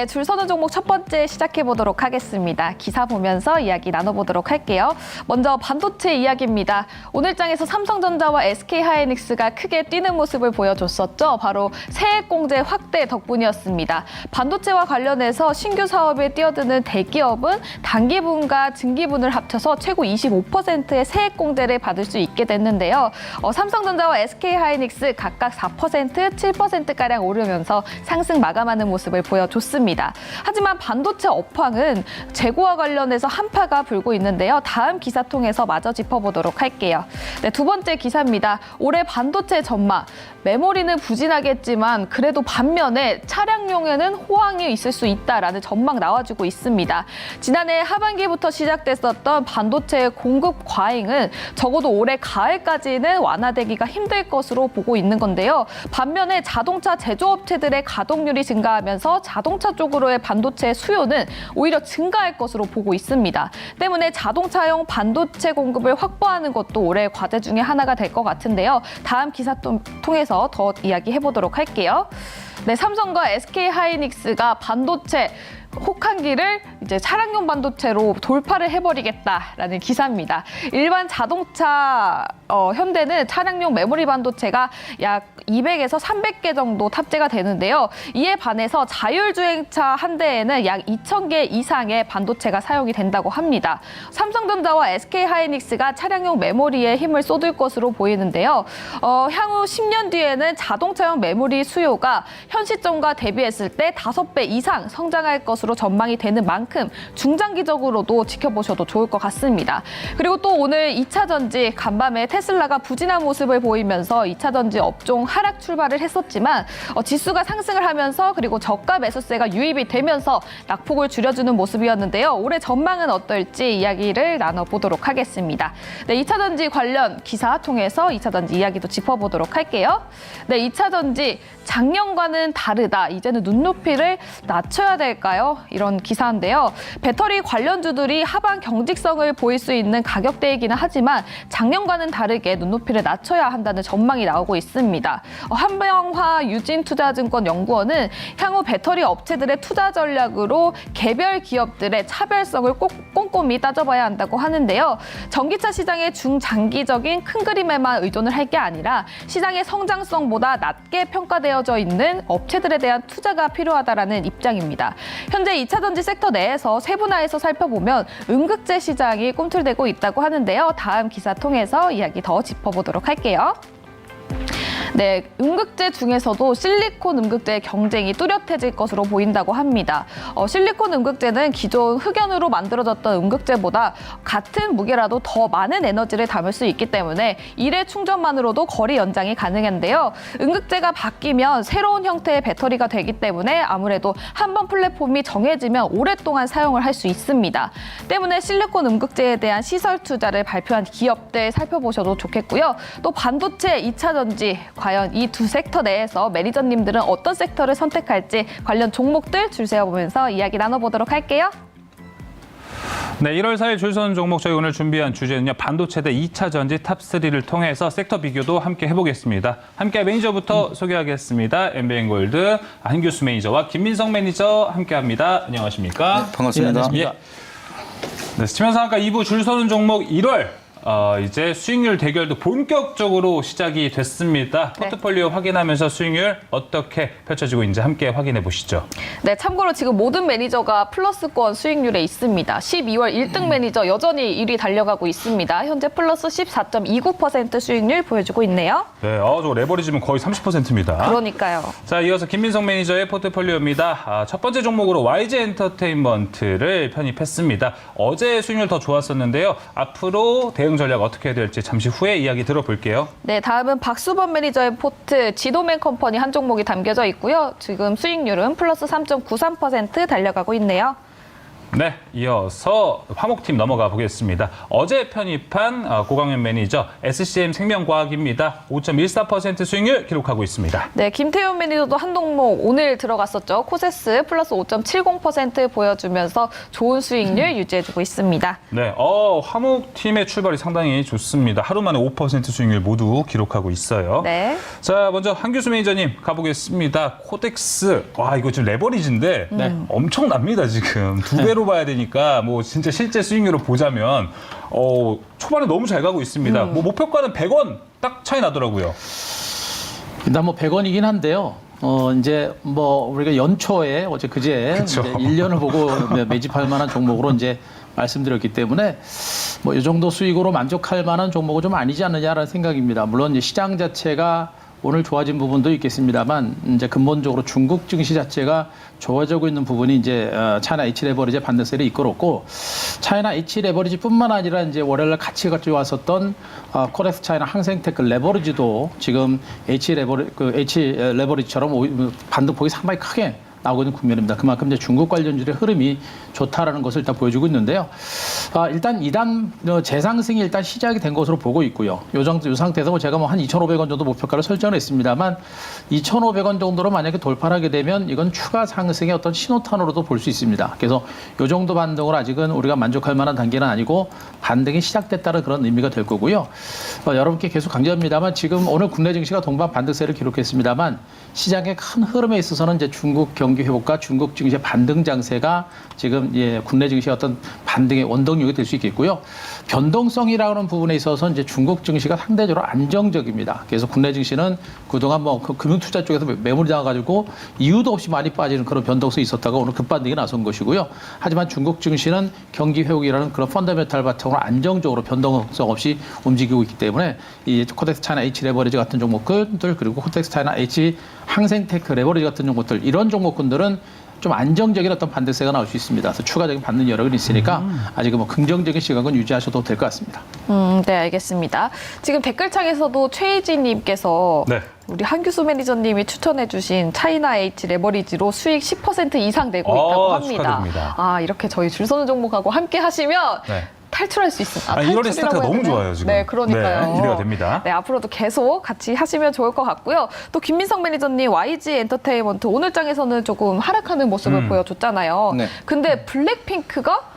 네, 줄 서는 종목 첫 번째 시작해 보도록 하겠습니다. 기사 보면서 이야기 나눠보도록 할게요. 먼저 반도체 이야기입니다. 오늘 장에서 삼성전자와 SK하이닉스가 크게 뛰는 모습을 보여줬었죠. 바로 세액 공제 확대 덕분이었습니다. 반도체와 관련해서 신규 사업에 뛰어드는 대기업은 단기분과 증기분을 합쳐서 최고 25%의 세액 공제를 받을 수 있게 됐는데요. 삼성전자와 SK하이닉스 각각 4%, 7%가량 오르면서 상승 마감하는 모습을 보여줬습니다. 하지만 반도체 업황은 재고와 관련해서 한파가 불고 있는데요. 다음 기사 통해서 마저 짚어보도록 할게요. 네, 두 번째 기사입니다. 올해 반도체 전망. 메모리는 부진하겠지만 그래도 반면에 차량용에는 호황이 있을 수 있다라는 전망 나와주고 있습니다. 지난해 하반기부터 시작됐었던 반도체 공급 과잉은 적어도 올해 가을까지는 완화되기가 힘들 것으로 보고 있는 건데요. 반면에 자동차 제조업체들의 가동률이 증가하면서 자동차 쪽으로의 반도체 수요는 오히려 증가할 것으로 보고 있습니다. 때문에 자동차용 반도체 공급을 확보하는 것도 올해 과제 중에 하나가 될 것 같은데요. 다음 기사 통해서 더 이야기해보도록 할게요. 네, 삼성과 SK하이닉스가 반도체 혹한기를 이제 차량용 반도체로 돌파를 해버리겠다라는 기사입니다. 일반 자동차 현대는 차량용 메모리 반도체가 약 200에서 300개 정도 탑재가 되는데요. 이에 반해서 자율주행차 한 대에는 약 2,000개 이상의 반도체가 사용이 된다고 합니다. 삼성전자와 SK하이닉스가 차량용 메모리에 힘을 쏟을 것으로 보이는데요. 향후 10년 뒤에는 자동차용 메모리 수요가 현 시점과 대비했을 때 5배 이상 성장할 것으로 전망이 되는 만큼 중장기적으로도 지켜보셔도 좋을 것 같습니다. 그리고 또 오늘 2차 전지 간밤에 테슬라가 부진한 모습을 보이면서 2차 전지 업종 하락 출발을 했었지만 지수가 상승을 하면서 그리고 저가 매수세가 유입이 되면서 낙폭을 줄여주는 모습이었는데요. 올해 전망은 어떨지 이야기를 나눠보도록 하겠습니다. 네, 2차 전지 관련 기사 통해서 2차 전지 이야기도 짚어보도록 할게요. 네, 2차 전지 작년과는 다르다. 이제는 눈높이를 낮춰야 될까요? 이런 기사인데요. 배터리 관련주들이 하반 경직성을 보일 수 있는 가격대이기는 하지만 작년과는 다르게 눈높이를 낮춰야 한다는 전망이 나오고 있습니다. 한병화 유진투자증권 연구원은 향후 배터리 업체들의 투자 전략으로 개별 기업들의 차별성을 꼭 꼼꼼히 따져봐야 한다고 하는데요. 전기차 시장의 중장기적인 큰 그림에만 의존을 할 게 아니라 시장의 성장성보다 낮게 평가되어져 있는 업체들에 대한 투자가 필요하다라는 입장입니다. 현재 2차 전지 섹터 내에서 세분화해서 살펴보면 음극재 시장이 꿈틀대고 있다고 하는데요. 다음 기사 통해서 이야기 더 짚어보도록 할게요. 네, 음극재 중에서도 실리콘 음극재의 경쟁이 뚜렷해질 것으로 보인다고 합니다. 실리콘 음극재는 기존 흑연으로 만들어졌던 음극재보다 같은 무게라도 더 많은 에너지를 담을 수 있기 때문에 일회 충전만으로도 거리 연장이 가능한데요. 음극재가 바뀌면 새로운 형태의 배터리가 되기 때문에 아무래도 한번 플랫폼이 정해지면 오랫동안 사용을 할 수 있습니다. 때문에 실리콘 음극재에 대한 시설 투자를 발표한 기업들 살펴보셔도 좋겠고요. 또 반도체, 2차 전지 과연 이 두 섹터 내에서 매니저님들은 어떤 섹터를 선택할지 관련 종목들 줄 세어보면서 이야기 나눠보도록 할게요. 네, 1월 4일 줄 서는 종목 저희 오늘 준비한 주제는요. 반도체 대 2차 전지 탑3를 통해서 섹터 비교도 함께 해보겠습니다. 함께 매니저부터 소개하겠습니다. 엠비엔골드 한규수 매니저와 김민성 매니저 함께합니다. 안녕하십니까? 네, 반갑습니다. 예. 네, 스치면상한가 2부 줄 서는 종목 1월 이제 수익률 대결도 본격적으로 시작이 됐습니다. 포트폴리오 확인하면서 수익률 어떻게 펼쳐지고 있는지 함께 확인해 보시죠. 네, 참고로 지금 모든 매니저가 플러스권 수익률에 있습니다. 12월 1등 매니저 여전히 1위 달려가고 있습니다. 현재 플러스 14.29% 수익률 보여주고 있네요. 네, 저 레버리지면 거의 30%입니다. 그러니까요. 자, 이어서 김민성 매니저의 포트폴리오입니다. 첫 번째 종목으로 YG 엔터테인먼트를 편입했습니다. 어제 수익률 더 좋았었는데요. 앞으로 대응 전략 어떻게 해야 될지 잠시 후에 이야기 들어볼게요. 네, 다음은 박수범 매니저의 포트 지도맨 컴퍼니 한 종목이 담겨져 있고요. 지금 수익률은 플러스 3.93% 달려가고 있네요. 네, 이어서 화목팀 넘어가 보겠습니다. 어제 편입한 고강현 매니저 SCM 생명과학입니다. 5.14% 수익률 기록하고 있습니다. 네, 김태훈 매니저도 한 종목 오늘 들어갔었죠. 코세스 플러스 5.70% 보여주면서 좋은 수익률 유지해주고 있습니다. 네, 화목팀의 출발이 상당히 좋습니다. 하루 만에 5% 수익률 모두 기록하고 있어요. 네. 자, 먼저 한규수 매니저님 가보겠습니다. 코덱스, 와 이거 지금 레버리지인데 엄청납니다 지금. 2배로 봐야 되니까 뭐 진짜 실제 수익률로 보자면 초반에 너무 잘 가고 있습니다. 뭐 목표가는 100원 딱 차이 나더라고요. 일단 뭐 100원이긴 한데요. 이제 뭐 우리가 연초에 그제 그쵸. 이제 1년을 보고 매집할 만한 종목으로 이제 말씀드렸기 때문에 뭐 이 정도 수익으로 만족할 만한 종목은 좀 아니지 않느냐라는 생각입니다. 물론 이제 시장 자체가 오늘 좋아진 부분도 있겠습니다만 이제 근본적으로 중국 증시 자체가 좋아지고 있는 부분이 이제 차이나 H 레버리지 반등세를 이끌었고 차이나 H 레버리지뿐만 아니라 이제 월요일 같이 왔었던 코덱스 차이나 항생테크 레버리지도 지금 H 레버리지처럼 반등폭이 상당히 크게 나오고 있는 국면입니다. 그만큼 이제 중국 관련주의 흐름이 좋다라는 것을 일단 보여주고 있는데요. 일단 2단 재상승이 일단 시작이 된 것으로 보고 있고요. 요 상태에서 제가 뭐 한 2,500원 정도 목표가를 설정을 했습니다만 2,500원 정도로 만약에 돌파를 하게 되면 이건 추가 상승의 어떤 신호탄으로도 볼 수 있습니다. 그래서 요 정도 반등을 아직은 우리가 만족할 만한 단계는 아니고 반등이 시작됐다는 그런 의미가 될 거고요. 여러분께 계속 강조합니다만 지금 오늘 국내 증시가 동반 반등세를 기록했습니다만 시장의 큰 흐름에 있어서는 이제 중국 경기 회복과 중국 증시의 반등 장세가 지금 국내 증시의 어떤 반등의 원동력이 될 수 있겠고요. 변동성이라는 부분에 있어서 이제 중국 증시가 상대적으로 안정적입니다. 그래서 국내 증시는 그동안 뭐 금융투자 쪽에서 매물이 나와가지고 이유도 없이 많이 빠지는 그런 변동성이 있었다가 오늘 급반등이 나선 것이고요. 하지만 중국 증시는 경기 회복이라는 그런 펀더멘탈 바탕으로 안정적으로 변동성 없이 움직이고 있기 때문에 이 코덱스 차이나 H 레버리지 같은 종목들 그리고 코덱스 차이나 H 항생테크 레버리지 같은 종목들 이런 종목군들은 좀 안정적인 어떤 반등세가 나올 수 있습니다. 그래서 추가적인 받는 여력은 있으니까 아직은 뭐 긍정적인 시각은 유지하셔도 될 것 같습니다. 네, 알겠습니다. 지금 댓글창에서도 최희진님께서 네. 우리 한규수 매니저님이 추천해주신 차이나 H 레버리지로 수익 10% 이상 내고 있다고 합니다. 축하드립니다. 이렇게 저희 줄 서는 종목하고 함께 하시면 네. 탈출할 수 있습니다. 1월의 스타트가 너무 좋아요, 지금. 네, 그러니까요. 네, 기대가 됩니다. 네, 앞으로도 계속 같이 하시면 좋을 것 같고요. 또 김민성 매니저님 YG 엔터테인먼트 오늘 장에서는 조금 하락하는 모습을 보여줬잖아요. 네. 근데 블랙핑크가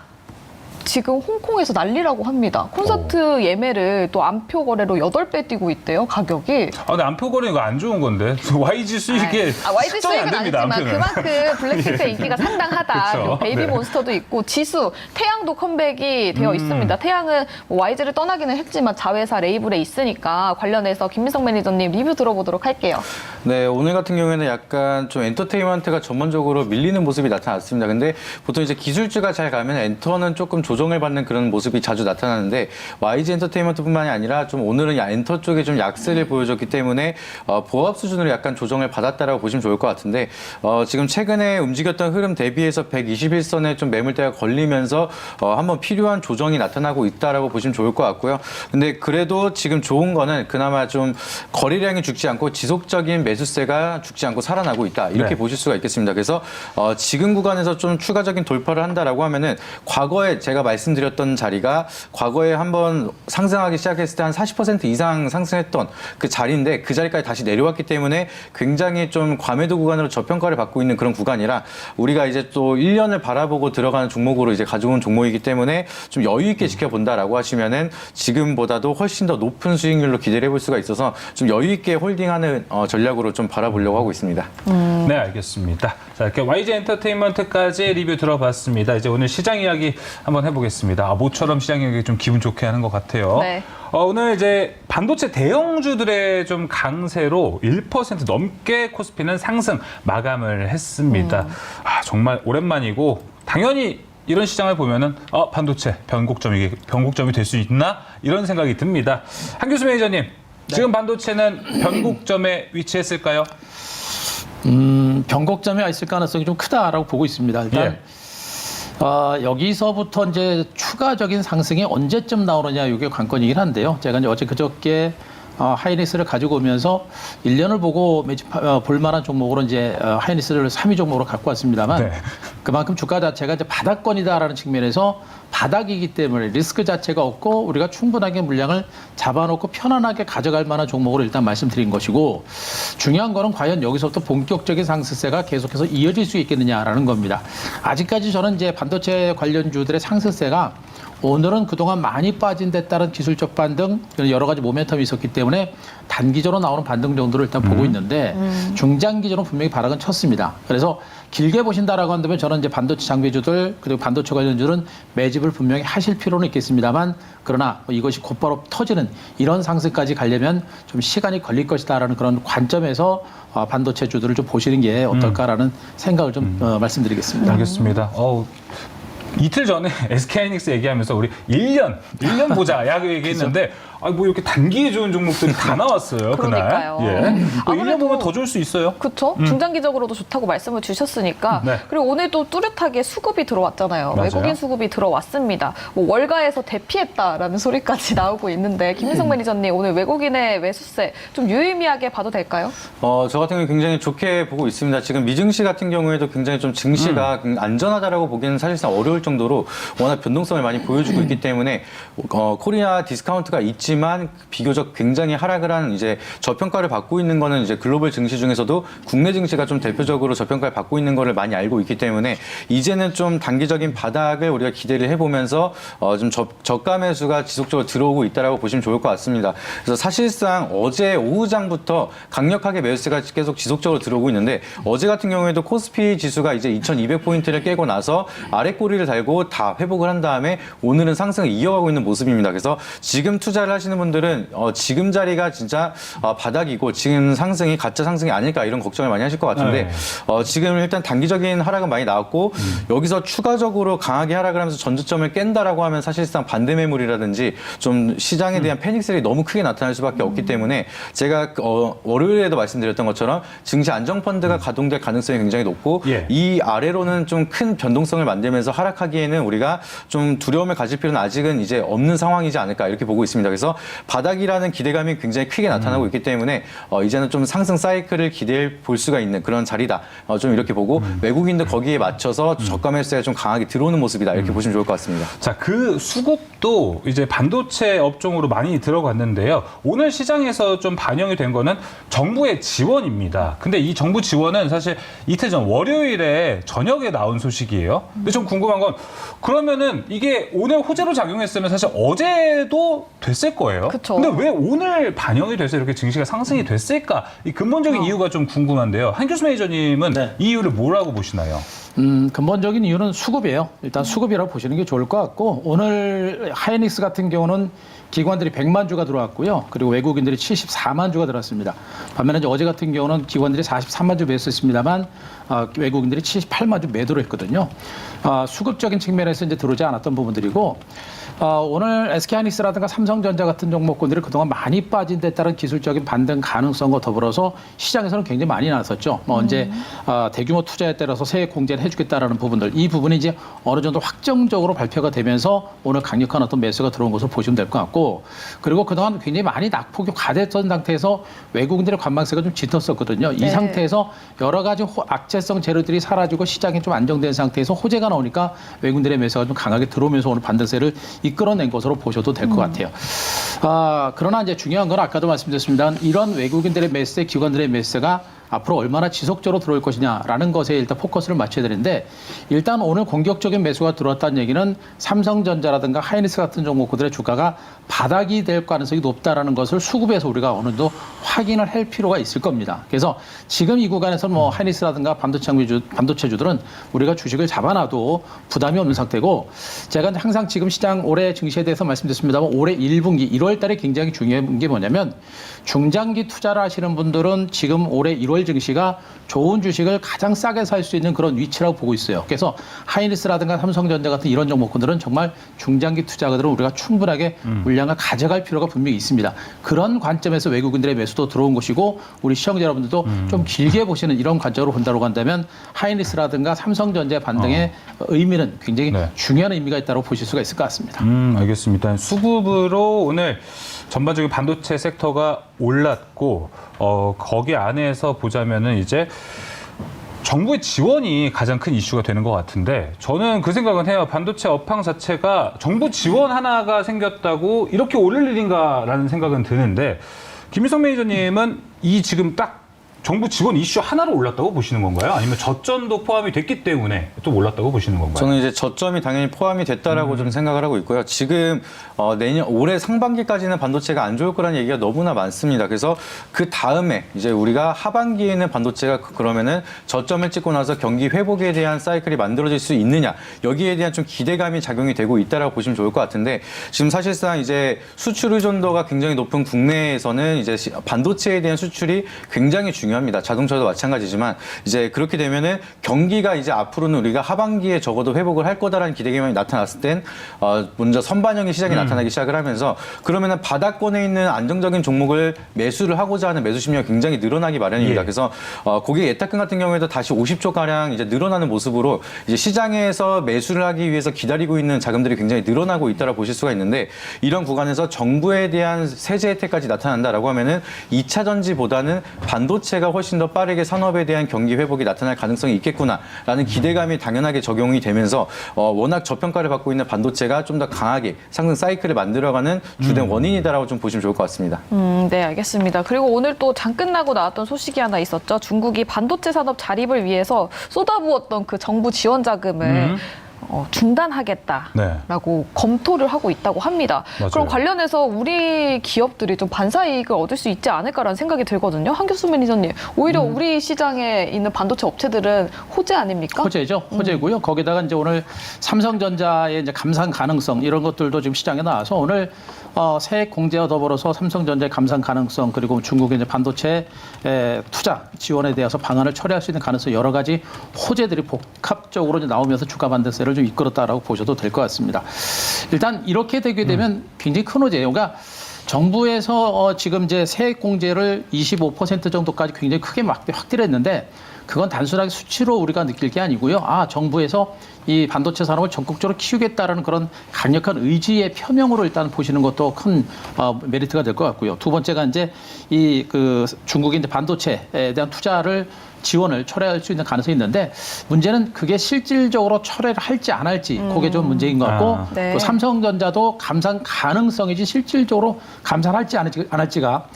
지금 홍콩에서 난리라고 합니다. 콘서트 예매를 또 안표 거래로 8배 뛰고 있대요, 가격이. 근데 안표 거래 이거 안 좋은 건데. YG 수익에 YG 측정이 수익은 안 됩니다, 아니지만 안표는. 그만큼 블랙핑크의 인기가 상당하다. 그쵸. 그리고 베이비 네. 몬스터도 있고 지수, 태양도 컴백이 되어 있습니다. 태양은 뭐 YG를 떠나기는 했지만 자회사 레이블에 있으니까 관련해서 김민성 매니저님 리뷰 들어보도록 할게요. 네, 오늘 같은 경우에는 약간 좀 엔터테인먼트가 전반적으로 밀리는 모습이 나타났습니다. 근데 보통 이제 기술주가 잘 가면 엔터는 조금 조정을 받는 그런 모습이 자주 나타나는데 YG 엔터테인먼트뿐만이 아니라 좀 오늘은 엔터 쪽에 좀 약세를 보여줬기 때문에 보합 수준으로 약간 조정을 받았다라고 보시면 좋을 것 같은데 지금 최근에 움직였던 흐름 대비해서 121선에 좀 매물대가 걸리면서 한번 필요한 조정이 나타나고 있다라고 보시면 좋을 것 같고요. 근데 그래도 지금 좋은 거는 그나마 좀 거래량이 죽지 않고 지속적인 매수세가 죽지 않고 살아나고 있다. 이렇게 네. 보실 수가 있겠습니다. 그래서 지금 구간에서 좀 추가적인 돌파를 한다라고 하면은 과거에 제가 말씀드렸던 자리가 과거에 한번 상승하기 시작했을 때 한 40% 이상 상승했던 그 자리인데 그 자리까지 다시 내려왔기 때문에 굉장히 좀 과매도 구간으로 저평가를 받고 있는 그런 구간이라 우리가 이제 또 1년을 바라보고 들어가는 종목으로 이제 가져온 종목이기 때문에 좀 여유 있게 지켜본다라고 하시면은 지금보다도 훨씬 더 높은 수익률로 기대를 해볼 수가 있어서 좀 여유 있게 홀딩하는 전략으로 좀 바라보려고 하고 있습니다. 네, 알겠습니다. 자, 이렇게 YG 엔터테인먼트까지 리뷰 들어봤습니다. 이제 오늘 시장 이야기 한번 해보겠습니다. 모처럼 시장 이야기 좀 기분 좋게 하는 것 같아요. 네. 오늘 이제 반도체 대형주들의 좀 강세로 1% 넘게 코스피는 상승 마감을 했습니다. 정말 오랜만이고 당연히 이런 시장을 보면은 반도체 변곡점이 될 수 있나 이런 생각이 듭니다. 한규수 매니저님, 지금 반도체는 변곡점에 위치했을까요? 변곡점에 있을 가능성이 좀 크다라고 보고 있습니다. 일단 여기서부터 이제 추가적인 상승이 언제쯤 나오느냐 이게 관건이긴 한데요. 제가 이제 어제 그저께 하이닉스를 가지고 오면서 1년을 보고 볼 만한 종목으로 이제 하이닉스를 3위 종목으로 갖고 왔습니다만 네. 그만큼 주가 자체가 이제 바닥권이다라는 측면에서 바닥이기 때문에 리스크 자체가 없고 우리가 충분하게 물량을 잡아놓고 편안하게 가져갈 만한 종목으로 일단 말씀드린 것이고 중요한 거는 과연 여기서부터 본격적인 상승세가 계속해서 이어질 수 있겠느냐라는 겁니다. 아직까지 저는 이제 반도체 관련주들의 상승세가 오늘은 그동안 많이 빠진 데 따른 기술적 반등 여러 가지 모멘텀이 있었기 때문에 단기적으로 나오는 반등 정도를 일단 보고 있는데 중장기적으로 분명히 바닥은 쳤습니다. 그래서 길게 보신다라고 한다면 저는 이제 반도체 장비주들 그리고 반도체 관련주는 매집을 분명히 하실 필요는 있겠습니다만 그러나 이것이 곧바로 터지는 이런 상승까지 가려면 좀 시간이 걸릴 것이다라는 그런 관점에서 반도체 주들을 좀 보시는 게 어떨까라는 생각을 좀 말씀드리겠습니다. 알겠습니다. 이틀 전에 SK하이닉스 얘기하면서 우리 1년 보자 야구 얘기했는데 뭐 이렇게 단기에 좋은 종목들이 다 나왔어요. 그러니까요. 그날. 예. 뭐 1년 보면 더 좋을 수 있어요. 그렇죠. 중장기적으로도 좋다고 말씀을 주셨으니까. 네. 그리고 오늘도 뚜렷하게 수급이 들어왔잖아요. 맞아요. 외국인 수급이 들어왔습니다. 뭐 월가에서 대피했다라는 소리까지 나오고 있는데 김민석 매니저님 오늘 외국인의 매수세 좀 유의미하게 봐도 될까요? 저 같은 경우는 굉장히 좋게 보고 있습니다. 지금 미증시 같은 경우에도 굉장히 좀 증시가 안전하다라고 보기에는 사실상 어려울 정도로 워낙 변동성을 많이 보여주고 있기 때문에 코리아 디스카운트가 있지만 비교적 굉장히 하락을 한 이제 저평가를 받고 있는 거는 이제 글로벌 증시 중에서도 국내 증시가 좀 대표적으로 저평가를 받고 있는 거를 많이 알고 있기 때문에 이제는 좀 단기적인 바닥을 우리가 기대를 해보면서 좀 저가 매수가 지속적으로 들어오고 있다라고 보시면 좋을 것 같습니다. 그래서 사실상 어제 오후장부터 강력하게 매수세가 계속 지속적으로 들어오고 있는데 어제 같은 경우에도 코스피 지수가 이제 2200포인트를 깨고 나서 아래 꼬리를 달고 다 회복을 한 다음에 오늘은 상승을 이어가고 있는 모습입니다. 그래서 지금 투자를 하시는 분들은 지금 자리가 진짜 바닥이고 지금 상승이 가짜 상승이 아닐까 이런 걱정을 많이 하실 것 같은데 네. 지금 일단 단기적인 하락은 많이 나왔고 여기서 추가적으로 강하게 하락을 하면서 전저점을 깬다라고 하면 사실상 반대 매물이라든지 좀 시장에 대한 패닉셀이 너무 크게 나타날 수밖에 없기 때문에 제가 월요일에도 말씀드렸던 것처럼 증시 안정펀드가 가동될 가능성이 굉장히 높고 예. 이 아래로는 좀 큰 변동성을 만들면서 하락하기에는 우리가 좀 두려움을 가질 필요는 아직은 이제 없는 상황이지 않을까 이렇게 보고 있습니다. 그래서 바닥이라는 기대감이 굉장히 크게 나타나고 있기 때문에 이제는 좀 상승 사이클을 기대해 볼 수가 있는 그런 자리다. 좀 이렇게 보고 외국인도 거기에 맞춰서 저가 매수세가 좀 강하게 들어오는 모습이다. 이렇게 보시면 좋을 것 같습니다. 자, 그 수급도 이제 반도체 업종으로 많이 들어갔는데요. 오늘 시장에서 좀 반영이 된 거는 정부의 지원입니다. 근데 이 정부 지원은 사실 이틀 전 월요일에 저녁에 나온 소식이에요. 근데 좀 궁금한 건 그러면은 이게 오늘 호재로 작용했으면 사실 어제도 됐을 거예요. 그쵸. 근데 왜 오늘 반영이 돼서 이렇게 증시가 상승이 됐을까? 이 근본적인 이유가 좀 궁금한데요. 한교수 매니저님은 네. 이 이유를 뭐라고 보시나요? 근본적인 이유는 수급이에요. 일단 수급이라고 보시는 게 좋을 것 같고 오늘 하이닉스 같은 경우는 기관들이 100만 주가 들어왔고요. 그리고 외국인들이 74만 주가 들어왔습니다. 반면에 이제 어제 같은 경우는 기관들이 43만 주 매수했습니다만 외국인들이 78만 주 매도를 했거든요. 수급적인 측면에서 이제 들어오지 않았던 부분들이고 오늘 SK하이닉스라든가 삼성전자 같은 종목군들이 그동안 많이 빠진 데 따른 기술적인 반등 가능성과 더불어서 시장에서는 굉장히 많이 나왔었죠. 언제 대규모 투자에 따라서 세액 공제를 해주겠다라는 부분들 이 부분이 이제 어느 정도 확정적으로 발표가 되면서 오늘 강력한 어떤 매수가 들어온 것으로 보시면 될 것 같고 그리고 그동안 굉장히 많이 낙폭이 과대했던 상태에서 외국인들의 관망세가 좀 짙었었거든요. 이 네. 상태에서 여러 가지 악재성 재료들이 사라지고 시장이 좀 안정된 상태에서 호재가 나오니까 외국인들의 매수가 좀 강하게 들어오면서 오늘 반등세를 이끌어낸 것으로 보셔도 될 것 같아요. 그러나 이제 중요한 건 아까도 말씀드렸습니다만 이런 외국인들의 매수세, 기관들의 매수세가 앞으로 얼마나 지속적으로 들어올 것이냐라는 것에 일단 포커스를 맞춰야 되는데 일단 오늘 공격적인 매수가 들어왔다는 얘기는 삼성전자라든가 하이닉스 같은 종목들의 주가가 바닥이 될 가능성이 높다라는 것을 수급에서 우리가 어느 정도 확인을 할 필요가 있을 겁니다. 그래서 지금 이 구간에서는 뭐 하이닉스라든가 반도체주들은 우리가 주식을 잡아놔도 부담이 없는 상태고 제가 항상 지금 시장 올해 증시에 대해서 말씀드렸습니다만 올해 1분기 1월 달에 굉장히 중요한 게 뭐냐면 중장기 투자를 하시는 분들은 지금 올해 1월 증시가 좋은 주식을 가장 싸게 살 수 있는 그런 위치라고 보고 있어요. 그래서 하이닉스라든가 삼성전자 같은 이런 종목들은 정말 중장기 투자가들은 우리가 충분하게 물량을 가져갈 필요가 분명히 있습니다. 그런 관점에서 외국인들의 매수도 들어온 것이고 우리 시청자 여러분들도 좀 길게 보시는 이런 관점으로 본다고 한다면 하이닉스라든가 삼성전자 반등의 의미는 굉장히 네. 중요한 의미가 있다고 보실 수가 있을 것 같습니다. 알겠습니다. 수급으로 오늘 전반적인 반도체 섹터가 올랐고 거기 안에서 보자면은 이제 정부의 지원이 가장 큰 이슈가 되는 것 같은데 저는 그 생각은 해요. 반도체 업황 자체가 정부 지원 하나가 생겼다고 이렇게 오를 일인가라는 생각은 드는데 김민석 매니저님은 이 지금 딱 정부 지원 이슈 하나로 올랐다고 보시는 건가요? 아니면 저점도 포함이 됐기 때문에 또 올랐다고 보시는 건가요? 저는 이제 저점이 당연히 포함이 됐다라고 좀 생각을 하고 있고요. 지금 올해 상반기까지는 반도체가 안 좋을 거라는 얘기가 너무나 많습니다. 그래서 그 다음에 이제 우리가 하반기에는 반도체가 그러면은 저점을 찍고 나서 경기 회복에 대한 사이클이 만들어질 수 있느냐 여기에 대한 좀 기대감이 작용이 되고 있다라고 보시면 좋을 것 같은데 지금 사실상 이제 수출 의존도가 굉장히 높은 국내에서는 이제 반도체에 대한 수출이 굉장히 중요합니다. 자동차도 마찬가지지만 이제 그렇게 되면은 경기가 이제 앞으로는 우리가 하반기에 적어도 회복을 할 거다라는 기대감이 나타났을 땐 먼저 선반영의 시작이 나타나기 시작을 하면서 그러면은 바닥권에 있는 안정적인 종목을 매수를 하고자 하는 매수 심리가 굉장히 늘어나기 마련입니다. 예. 그래서 고객 예탁금 같은 경우에도 다시 50조 가량 이제 늘어나는 모습으로 이제 시장에서 매수를 하기 위해서 기다리고 있는 자금들이 굉장히 늘어나고 있다라고 보실 수가 있는데 이런 구간에서 정부에 대한 세제 혜택까지 나타난다라고 하면은 2차 전지보다는 반도체가 훨씬 더 빠르게 산업에 대한 경기 회복이 나타날 가능성이 있겠구나라는 기대감이 당연하게 적용이 되면서 워낙 저평가를 받고 있는 반도체가 좀 더 강하게 상승 사이클을 만들어가는 주된 원인이다라고 좀 보시면 좋을 것 같습니다. 네, 알겠습니다. 그리고 오늘 또 장 끝나고 나왔던 소식이 하나 있었죠. 중국이 반도체 산업 자립을 위해서 쏟아부었던 그 정부 지원 자금을 중단하겠다라고 검토를 하고 있다고 합니다. 맞아요. 그럼 관련해서 우리 기업들이 좀 반사이익을 얻을 수 있지 않을까라는 생각이 들거든요. 한교수 매니저님, 오히려 우리 시장에 있는 반도체 업체들은 호재 아닙니까? 호재죠. 호재고요. 거기다가 이제 오늘 삼성전자의 이제 감산 가능성 이런 것들도 지금 시장에 나와서 오늘 세액 공제와 더불어서 삼성전자의 감산 가능성 그리고 중국의 이제 반도체 투자 지원에 대해서 방안을 철회할 수 있는 가능성 여러 가지 호재들이 복합적으로 이제 나오면서 주가 반등세를 좀 이끌었다라고 보셔도 될 것 같습니다. 일단 이렇게 되게 되면 굉장히 큰 호재예요. 그러니까 정부에서 지금 이제 세액 공제를 25% 정도까지 굉장히 크게 확대를 했는데 그건 단순하게 수치로 우리가 느낄 게 아니고요. 정부에서 이 반도체 산업을 전국적으로 키우겠다라는 그런 강력한 의지의 표명으로 일단 보시는 것도 큰 메리트가 될 것 같고요. 두 번째가 이제 중국의 이제 반도체에 대한 투자를 지원을 철회할 수 있는 가능성이 있는데 문제는 그게 실질적으로 철회를 할지 안 할지 그게 좀 문제인 것 같고 네. 또 삼성전자도 감산 가능성이지 실질적으로 감산할지 안 할지가